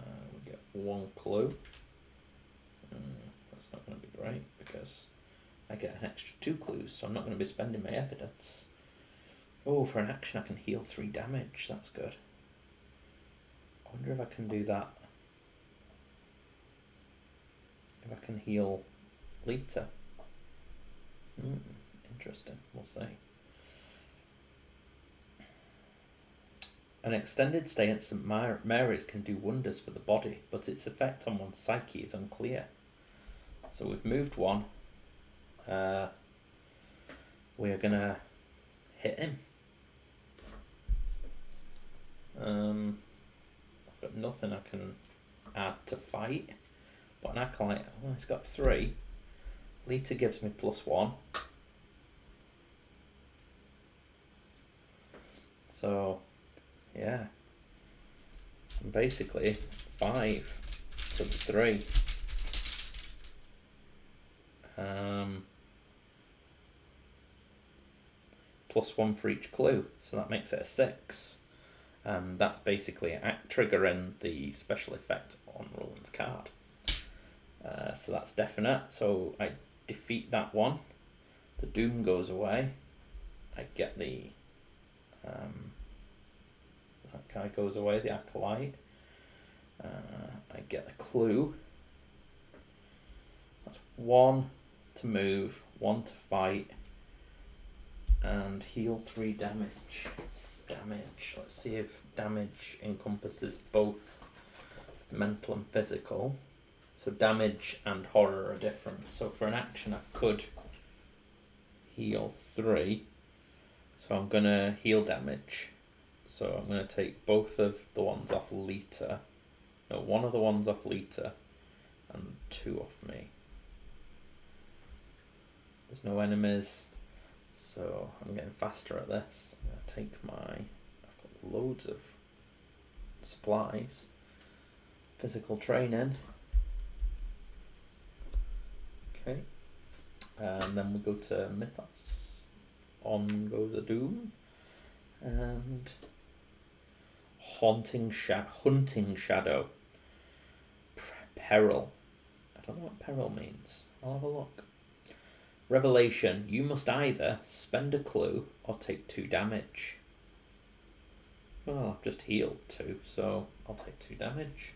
A: get 1 clue. That's not going to be great because I get an extra 2 clues, so I'm not going to be spending my evidence. Oh, for an action I can heal 3 damage. That's good. I wonder if I can do that. If I can heal Lita. Interesting. We'll see. An extended stay at St Mary's can do wonders for the body, but its effect on one's psyche is unclear. So we've moved 1. We're going to hit him. I've got nothing I can add to fight. But an Acolyte, oh, it's got 3. Lita gives me +1. So, yeah. And basically, 5 to the 3. +1 for each clue, so that makes it a 6. That's basically triggering the special effect on Roland's card. So that's definite. So I defeat that one. The doom goes away. I get the that guy goes away, the acolyte. I get the clue. That's 1 to move, 1 to fight, and heal 3 damage. Let's see if damage encompasses both mental and physical. So damage and horror are different. So for an action I could heal 3. So I'm going to heal damage. So I'm going to take both of the ones off Lita. No, one of the ones off Lita and 2 off me. There's no enemies, so I'm getting faster at this. I'm going to take I've got loads of supplies. Physical training. Okay. And then we go to Mythos. On goes a Doom. And Hunting Shadow. Peril. I don't know what peril means. I'll have a look. Revelation. You must either spend a clue or take 2 damage. Well, I've just healed 2, so I'll take 2 damage.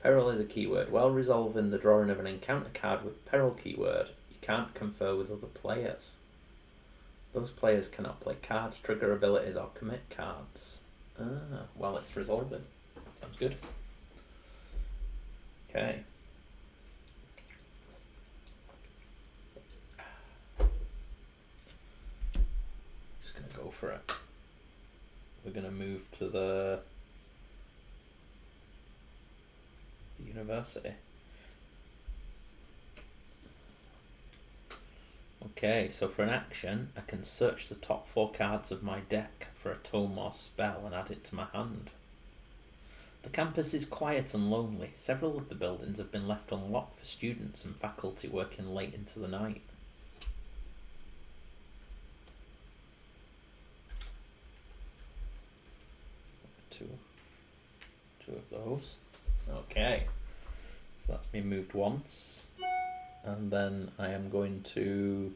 A: Peril is a keyword. While resolving the drawing of an encounter card with peril keyword, you can't confer with other players. Those players cannot play cards, trigger abilities, or commit cards. While it's resolving. Sounds good. Okay. Just going to go for it. We're going to move to the university. Okay, so for an action, I can search the top 4 cards of my deck for a tome or spell and add it to my hand. The campus is quiet and lonely. Several of the buildings have been left unlocked for students and faculty working late into the night. Two of those. Okay, so that's me moved once. And then I am going to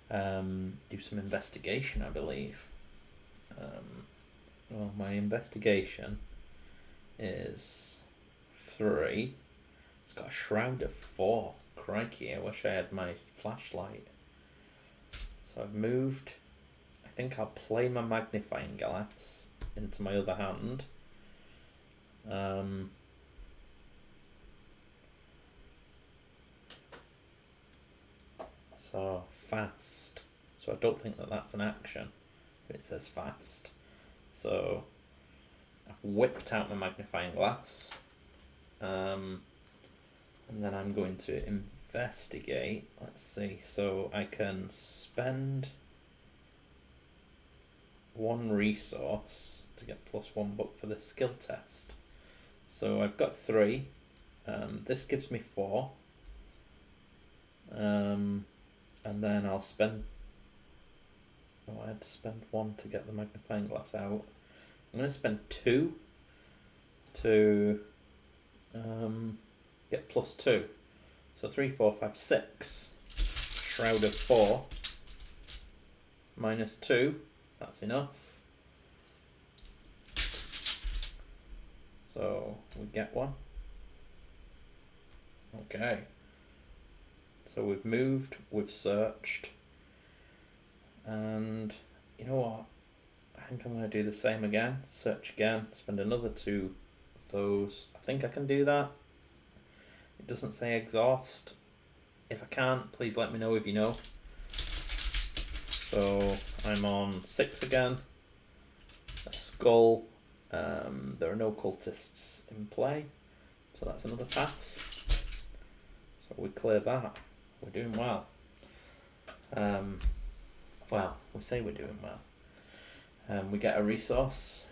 A: do some investigation, I believe. Well, my investigation is 3. It's got a shroud of 4. Crikey, I wish I had my flashlight. So I've moved. I think I'll play my magnifying glass into my other hand. So fast. So I don't think that that's an action. It says fast. So I've whipped out my magnifying glass. And then I'm going to investigate. Let's see. So I can spend 1 resource to get +1 book for the skill test. So I've got 3. This gives me 4. And then I'll spend... I had to spend 1 to get the magnifying glass out. I'm going to spend 2 to get +2. So 3, 4, 5, 6. Shroud of 4. -2. That's enough. So we get 1. Okay. So we've moved, we've searched, and you know what? I think I'm going to do the same again. Search again, spend another 2 of those. I think I can do that. It doesn't say exhaust. If I can't, please let me know if you know. So I'm on 6 again. A skull. There are no cultists in play, so that's another pass. So we clear that. We're doing well. Well, we say we're doing well. We get a resource,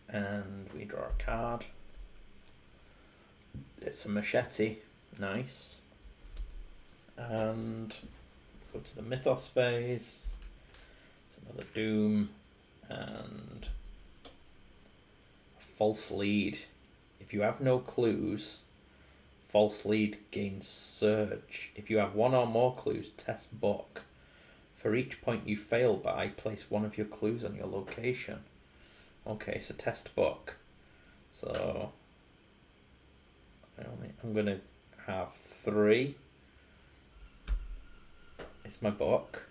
A: and we draw a card. It's a machete. Nice. And go to the Mythos phase. It's another Doom, and a false lead. If you have no clues, false lead gains surge. If you have one or more clues, test book. For each point you fail by, place one of your clues on your location. Okay, so test book. So I'm going to have 3. It's my book.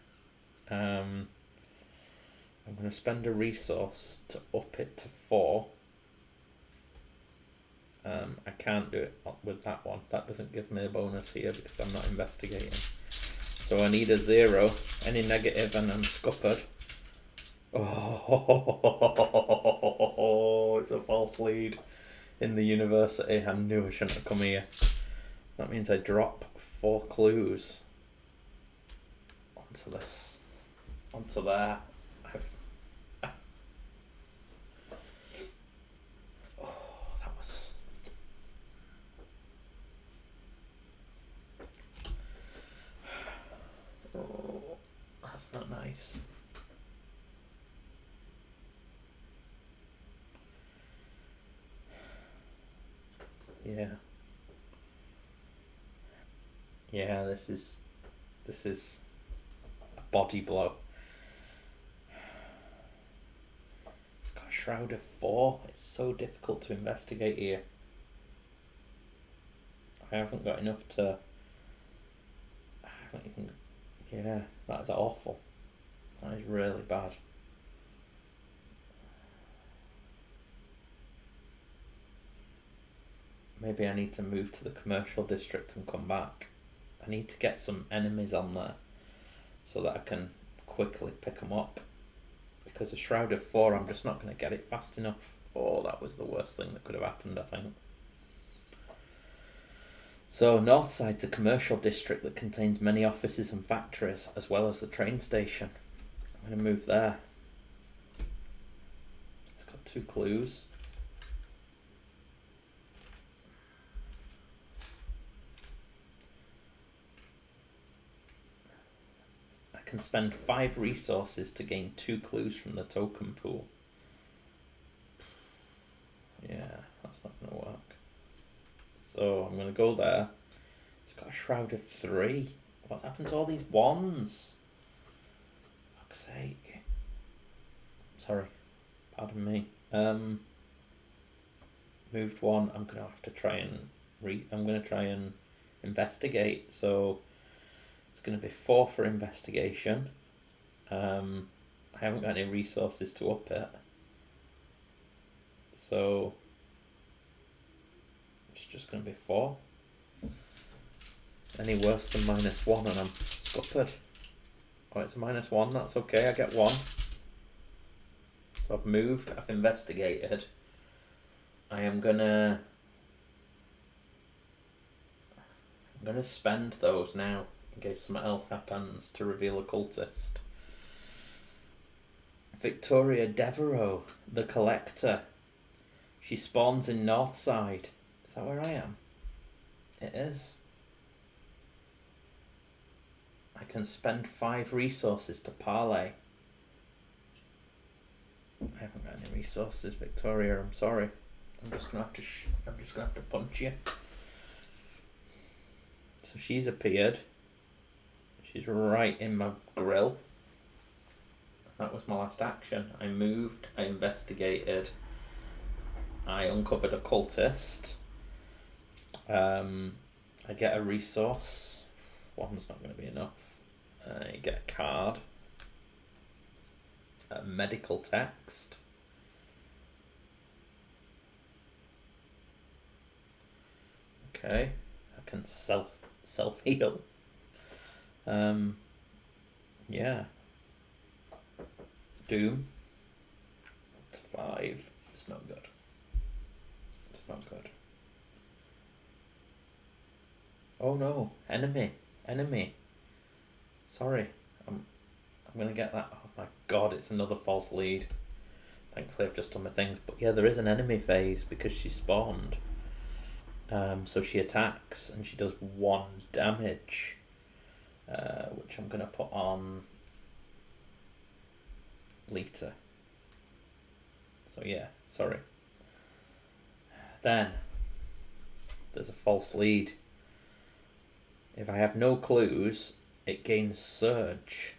A: I'm going to spend a resource to up it to 4. I can't do it with that one. That doesn't give me a bonus here because I'm not investigating. So I need a 0. Any negative and I'm scuppered. Oh, it's a false lead in the university. I knew I shouldn't have come here. That means I drop 4 clues onto this, onto there. That was... Oh, that's not nice. Yeah, this is a body blow. It's got a shroud of 4. It's so difficult to investigate here. I haven't got enough to... Yeah, that is awful. That is really bad. Maybe I need to move to the commercial district and come back. I need to get some enemies on there so that I can quickly pick them up. Because a shroud of 4, I'm just not going to get it fast enough. Oh, that was the worst thing that could have happened, I think. So, north side's a commercial district that contains many offices and factories, as well as the train station. I'm going to move there. It's got 2 clues. I can spend 5 resources to gain 2 clues from the token pool. Yeah, that's not going to work. So I'm going to go there. It's got a shroud of 3. What's happened to all these wands? For fuck's sake. Sorry. Pardon me. Moved 1. I'm going to have to try and investigate. So it's going to be 4 for investigation. I haven't got any resources to up it. So it's just going to be 4. Any worse than -1 and I'm scuppered. Oh, it's a -1. That's okay. I get 1. So I've moved. I've investigated. I'm gonna spend those now in case something else happens to reveal a cultist. Victoria Devereaux, the Collector. She spawns in Northside. Is that where I am? It is. I can spend 5 resources to parley. I haven't got any resources, Victoria. I'm sorry. I'm just gonna have to punch you. So she's appeared. She's right in my grill. That was my last action. I moved. I investigated. I uncovered a cultist. I get a resource. 1's not going to be enough. I get a card. A medical text. Okay. I can self heal. Yeah. Doom. Up to 5. It's not good. It's not good. Oh no, enemy. Sorry, I'm gonna get that. Oh my god, it's another false lead. Thankfully I've just done my things, but yeah, there is an enemy phase because she spawned. So she attacks and she does 1 damage, which I'm gonna put on Lita. So yeah, sorry. Then there's a false lead. If I have no clues, it gains Surge.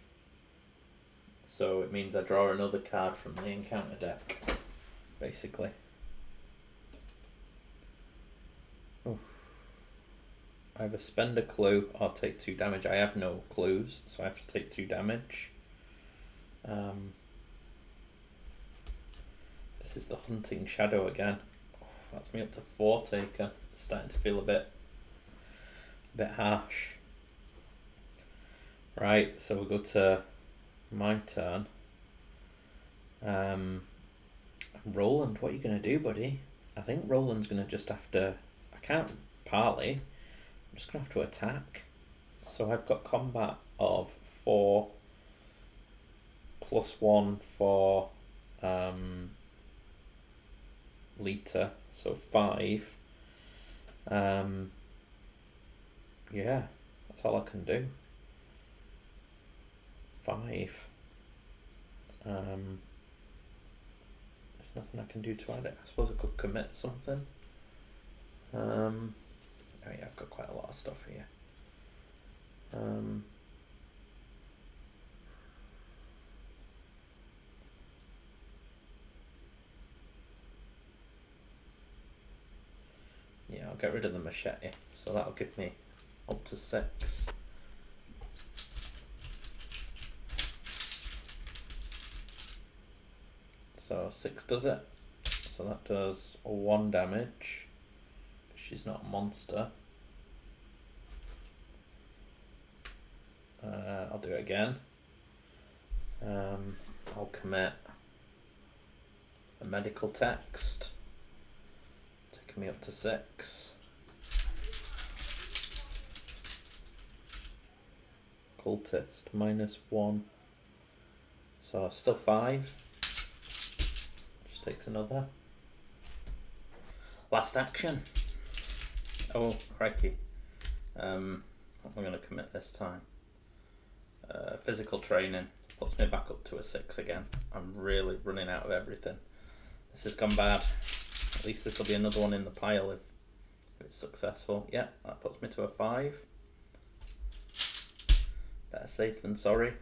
A: So it means I draw another card from the encounter deck, basically. Oof. I either spend a clue or take 2 damage. I have no clues, so I have to take 2 damage. This is the Hunting Shadow again. Oh, that's me up to 4 taken. It's starting to feel a bit harsh. Right, so we'll go to my turn. Roland, what are you going to do, buddy? I think Roland's going to just have to... I can't parley. I'm just going to have to attack. So I've got combat of 4 +1 for Lita, so 5. Yeah, that's all I can do. 5. There's nothing I can do to add it. I suppose I could commit something. Oh yeah, I've got quite a lot of stuff here. Yeah, I'll get rid of the machete, so that'll give me up to 6. So 6 does it. So that does 1 damage. She's not a monster. I'll do it again. I'll commit a medical text, taking me up to 6. Cultist -1. So still 5. Just takes another. Last action. Oh, crikey. What am I going to commit this time? Physical training puts me back up to a 6 again. I'm really running out of everything. This has gone bad. At least this will be another one in the pile if it's successful. Yeah, that puts me to a 5. Better safe than sorry.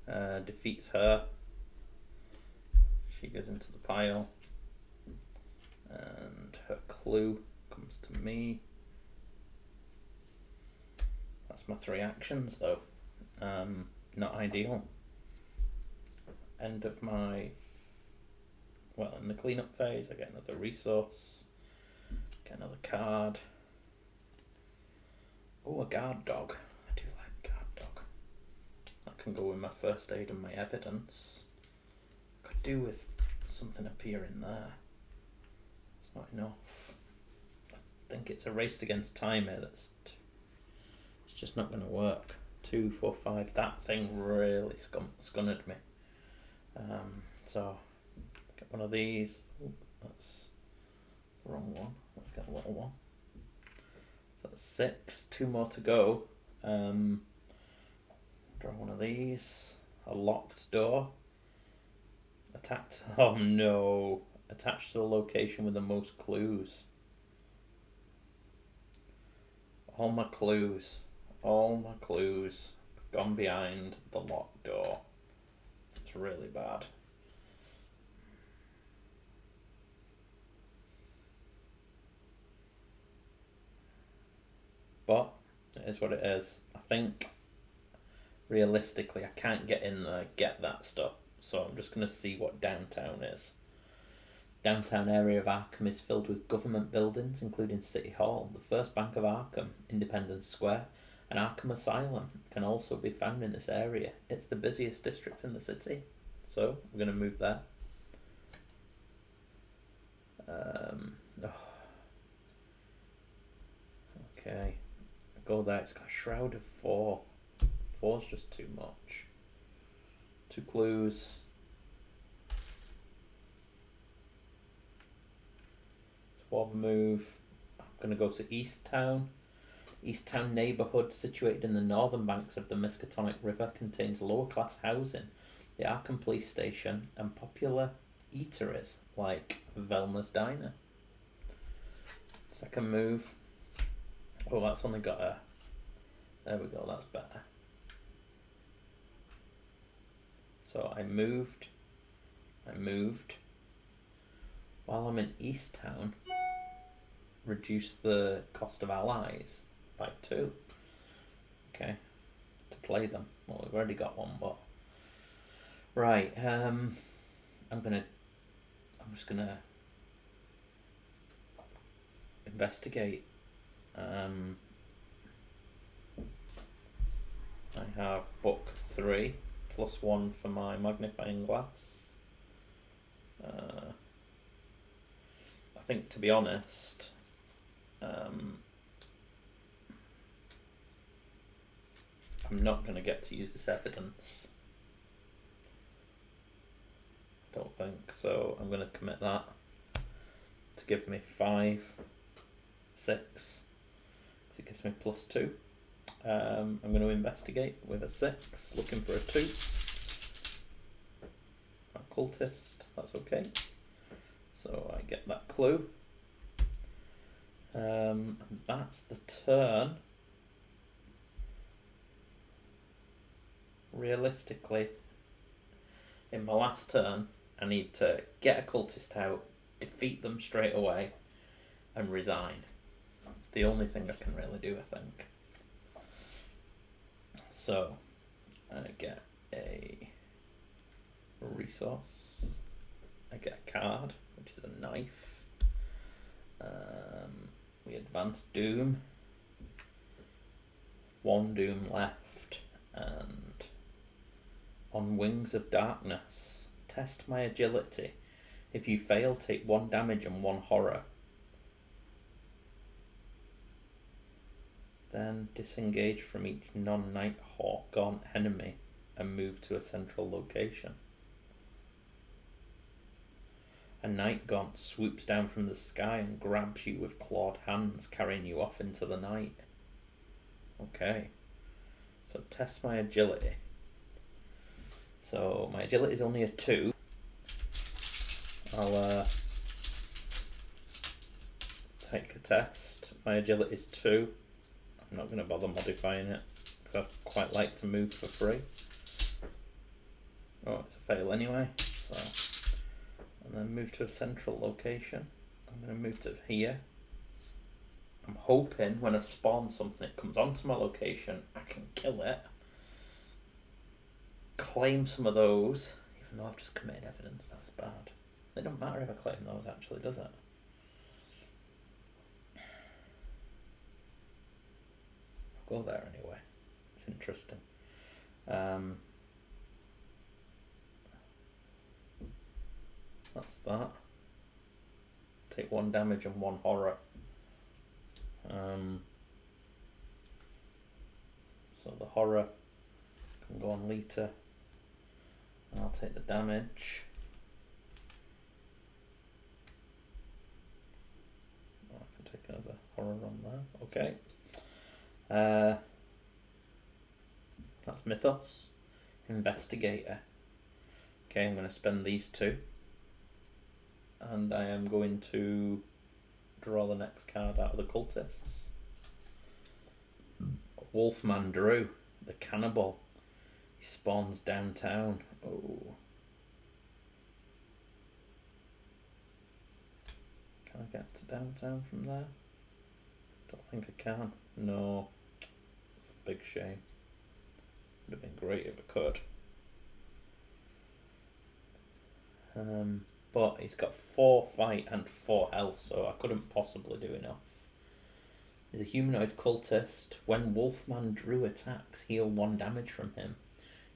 A: Defeats her. She goes into the pile. And her clue comes to me. That's my 3 actions though. Not ideal. End of my... Well, in the cleanup phase, I get another resource. Get another card. Oh, a guard dog. I do like guard dog. That can go with my first aid and my evidence. Could do with something appearing there. It's not enough. I think it's a race against time here that's... It's just not going to work. 2, 4, 5. That thing really scunnered me. So, get one of these. Oh, that's the wrong one. Let's get a little one. So that's 6. 2 more to go. Draw one of these. A locked door. Attacked. Oh no. Attached to the location with the most clues. All my clues have gone behind the locked door. It's really bad. But it is what it is. I think realistically I can't get in there, get that stuff. So I'm just going to see what downtown is. Downtown area of Arkham is filled with government buildings, including City Hall, the First Bank of Arkham, Independence Square, and Arkham Asylum can also be found in this area. It's the busiest district in the city. So we're going to move there. Okay. Go there. It's got a Shroud of 4. 4's just too much. 2 clues. Swab move. I'm going to go to East Town. East Town neighbourhood, situated in the northern banks of the Miskatonic River, contains lower class housing, the Arkham Police Station, and popular eateries like Velma's Diner. Second move. Oh, that's only got a... There we go, that's better. So I moved. While I'm in East Town, reduce the cost of allies by 2. Okay, to play them. Well, we've already got one, but... Right, I'm just gonna investigate. I have book 3, +1 for my magnifying glass. I think, to be honest, I'm not going to get to use this evidence. Don't think so. I'm going to commit that to give me 5, 6. So it gives me +2. I'm going to investigate with a 6, looking for a 2. Occultist, that's okay. So I get that clue. And that's the turn. Realistically, in my last turn, I need to get a cultist out, defeat them straight away, and resign. That's the only thing I can really do, I think. So, I get a resource. I get a card, which is a knife. We advance Doom. 1 Doom left, and on Wings of Darkness, test my agility. If you fail, take 1 damage and 1 horror. Then disengage from each non-Night Gaunt enemy and move to a central location. A Night Gaunt swoops down from the sky and grabs you with clawed hands, carrying you off into the night. Okay. So test my agility. So my agility is only a 2. I'll take a test. My agility is 2. I'm not going to bother modifying it because I quite like to move for free. Oh, it's a fail anyway. So, and then move to a central location. I'm going to move to here. I'm hoping when I spawn something, it comes onto my location, I can kill it, claim some of those, even though I've just committed evidence. That's bad. It don't matter if I claim those, actually, does it? I'll go there anyway. It's interesting. That's that. Take 1 damage and 1 horror. So the horror can go on Lita, and I'll take the damage. Oh, I can take another horror on there. Okay. That's Mythos. Investigator. Okay, I'm going to spend these 2. And I am going to draw the next card out of the cultists. Wolfman Drew, the cannibal. He spawns downtown. Oh. Can I get to downtown from there? Don't think I can. No. It's a big shame. Would have been great if I could. But he's got 4 fight and 4 health, so I couldn't possibly do enough. He's a humanoid cultist. When Wolfman Drew attacks, heal 1 damage from him.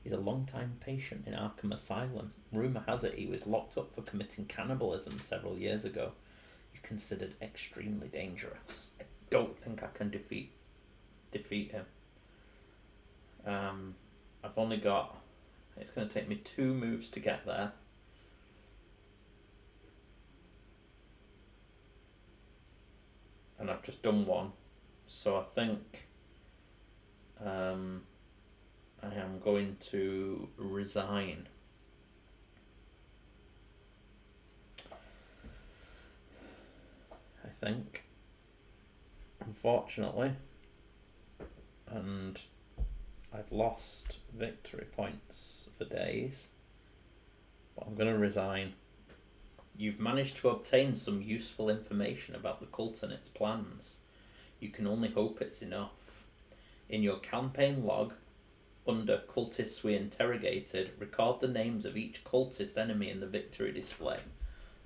A: He's a long-time patient in Arkham Asylum. Rumour has it he was locked up for committing cannibalism several years ago. He's considered extremely dangerous. I don't think I can defeat him. I've only got... It's going to take me 2 moves to get there. And I've just done 1. So I think I am going to resign. I think. unfortunately. And I've lost victory points for days. But I'm going to resign. You've managed to obtain some useful information about the cult and its plans. You can only hope it's enough. In your campaign log, under cultists we interrogated, record the names of each cultist enemy in the victory display.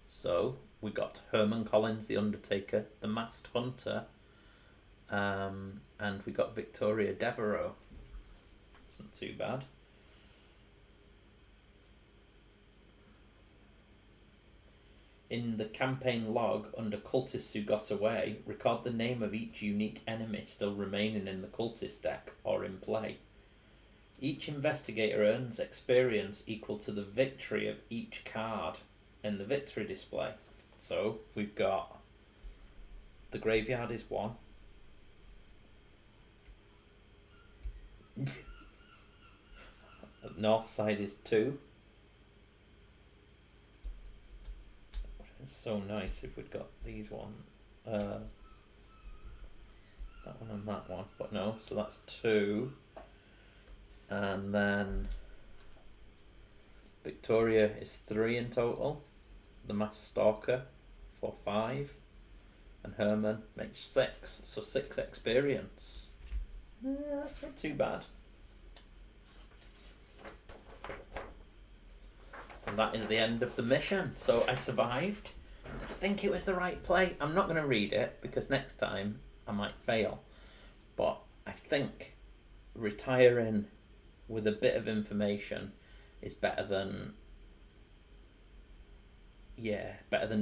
A: So, we got Herman Collins, the Undertaker, the Masked Hunter, and we got Victoria Devereaux. It's not too bad. In the campaign log, under cultists who got away, record the name of each unique enemy still remaining in the cultist deck or in play. Each investigator earns experience equal to the victory of each card in the victory display. So we've got the graveyard is 1. The north side is 2. It's so nice if we'd got these one. That one and that one. But no, so that's 2. And then Victoria is 3 in total. The Masked Stalker for 5. And Herman makes 6. So 6 experience. That's not too bad. And that is the end of the mission. So I survived. I think it was the right play. I'm not going to read it because next time I might fail. But I think retiring with a bit of information is better than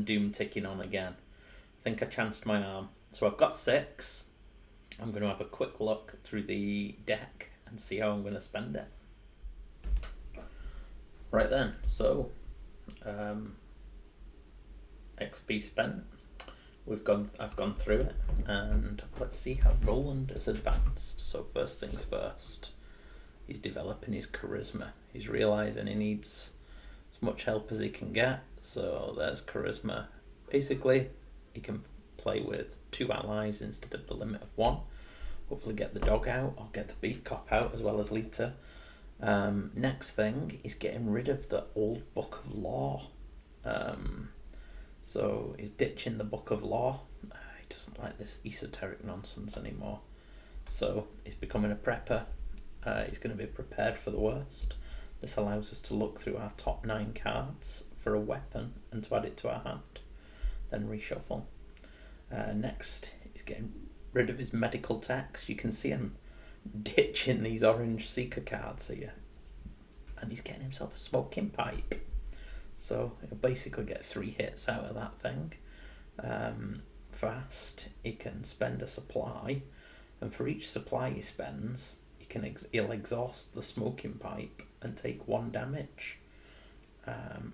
A: doom ticking on again. I think I chanced my arm. So I've got 6. I'm going to have a quick look through the deck and see how I'm going to spend it. Right then, so XP spent. I've gone through it, and let's see how Roland has advanced. So first things first, he's developing his charisma. He's realising he needs as much help as he can get. So there's charisma. Basically, he can play with 2 allies instead of the limit of 1. Hopefully get the dog out or get the beat cop out as well as Lita. Next thing is getting rid of the old Book of Law. So he's ditching the Book of Law. He doesn't like this esoteric nonsense anymore. So he's becoming a prepper. He's going to be prepared for the worst. This allows us to look through our top 9 cards for a weapon and to add it to our hand. Then reshuffle. Next, he's getting rid of his medical techs. You can see him ditching these orange seeker cards here, and he's getting himself a smoking pipe, so he'll basically get 3 hits out of that thing. Fast, he can spend a supply, and for each supply he spends he'll exhaust the smoking pipe and take 1 damage,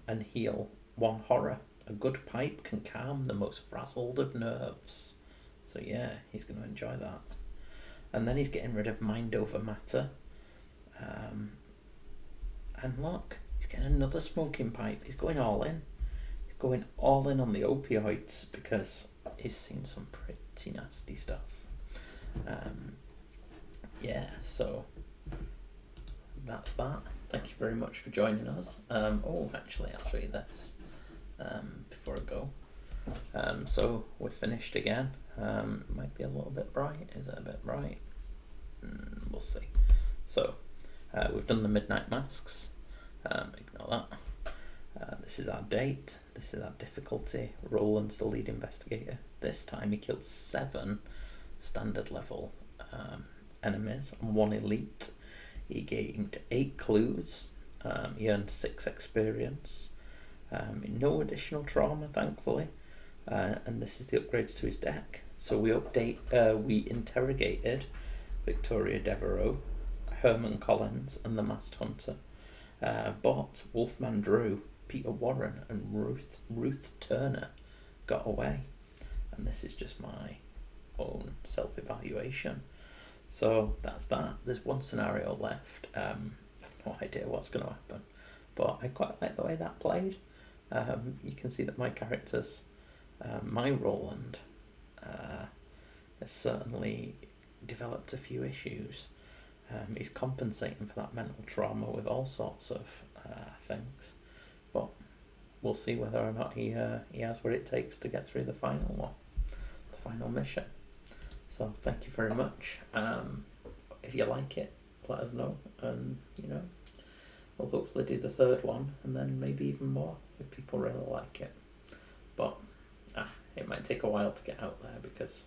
A: and heal 1 horror. A good pipe can calm the most frazzled of nerves, so yeah, he's going to enjoy that. And then he's getting rid of mind over matter. And look, he's getting another smoking pipe. He's going all in. He's going all in on the opioids because he's seen some pretty nasty stuff. So that's that. Thank you very much for joining us. Actually, I'll show you this before I go. So we're finished again. Might be a little bit bright. Is it a bit bright? We'll see. So we've done the midnight masks. Ignore that. This is our date. This is our difficulty. Roland's the lead investigator. This time he killed 7 standard level enemies and 1 elite. He gained 8 clues. He earned 6 experience. No additional trauma, thankfully. And this is the upgrades to his deck. So we interrogated Victoria Devereaux, Herman Collins, and the Masked Hunter. But Wolfman Drew, Peter Warren, and Ruth Turner got away. And this is just my own self-evaluation. So that's that. There's 1 scenario left. I have no idea what's going to happen, but I quite like the way that played. You can see that my characters, my Roland, has certainly developed a few issues. He's compensating for that mental trauma with all sorts of things, but we'll see whether or not he has what it takes to get through the final one, the final mission. So thank you very much. If you like it, let us know, and we'll hopefully do the third one, and then maybe even more if people really like it. But it might take a while to get out there because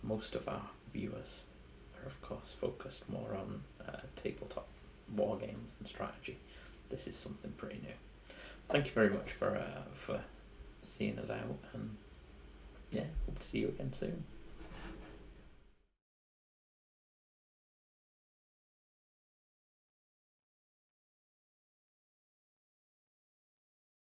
A: most of our viewers are, of course, focused more on tabletop war games and strategy. This is something pretty new. Thank you very much for seeing us out, and hope to see you again soon.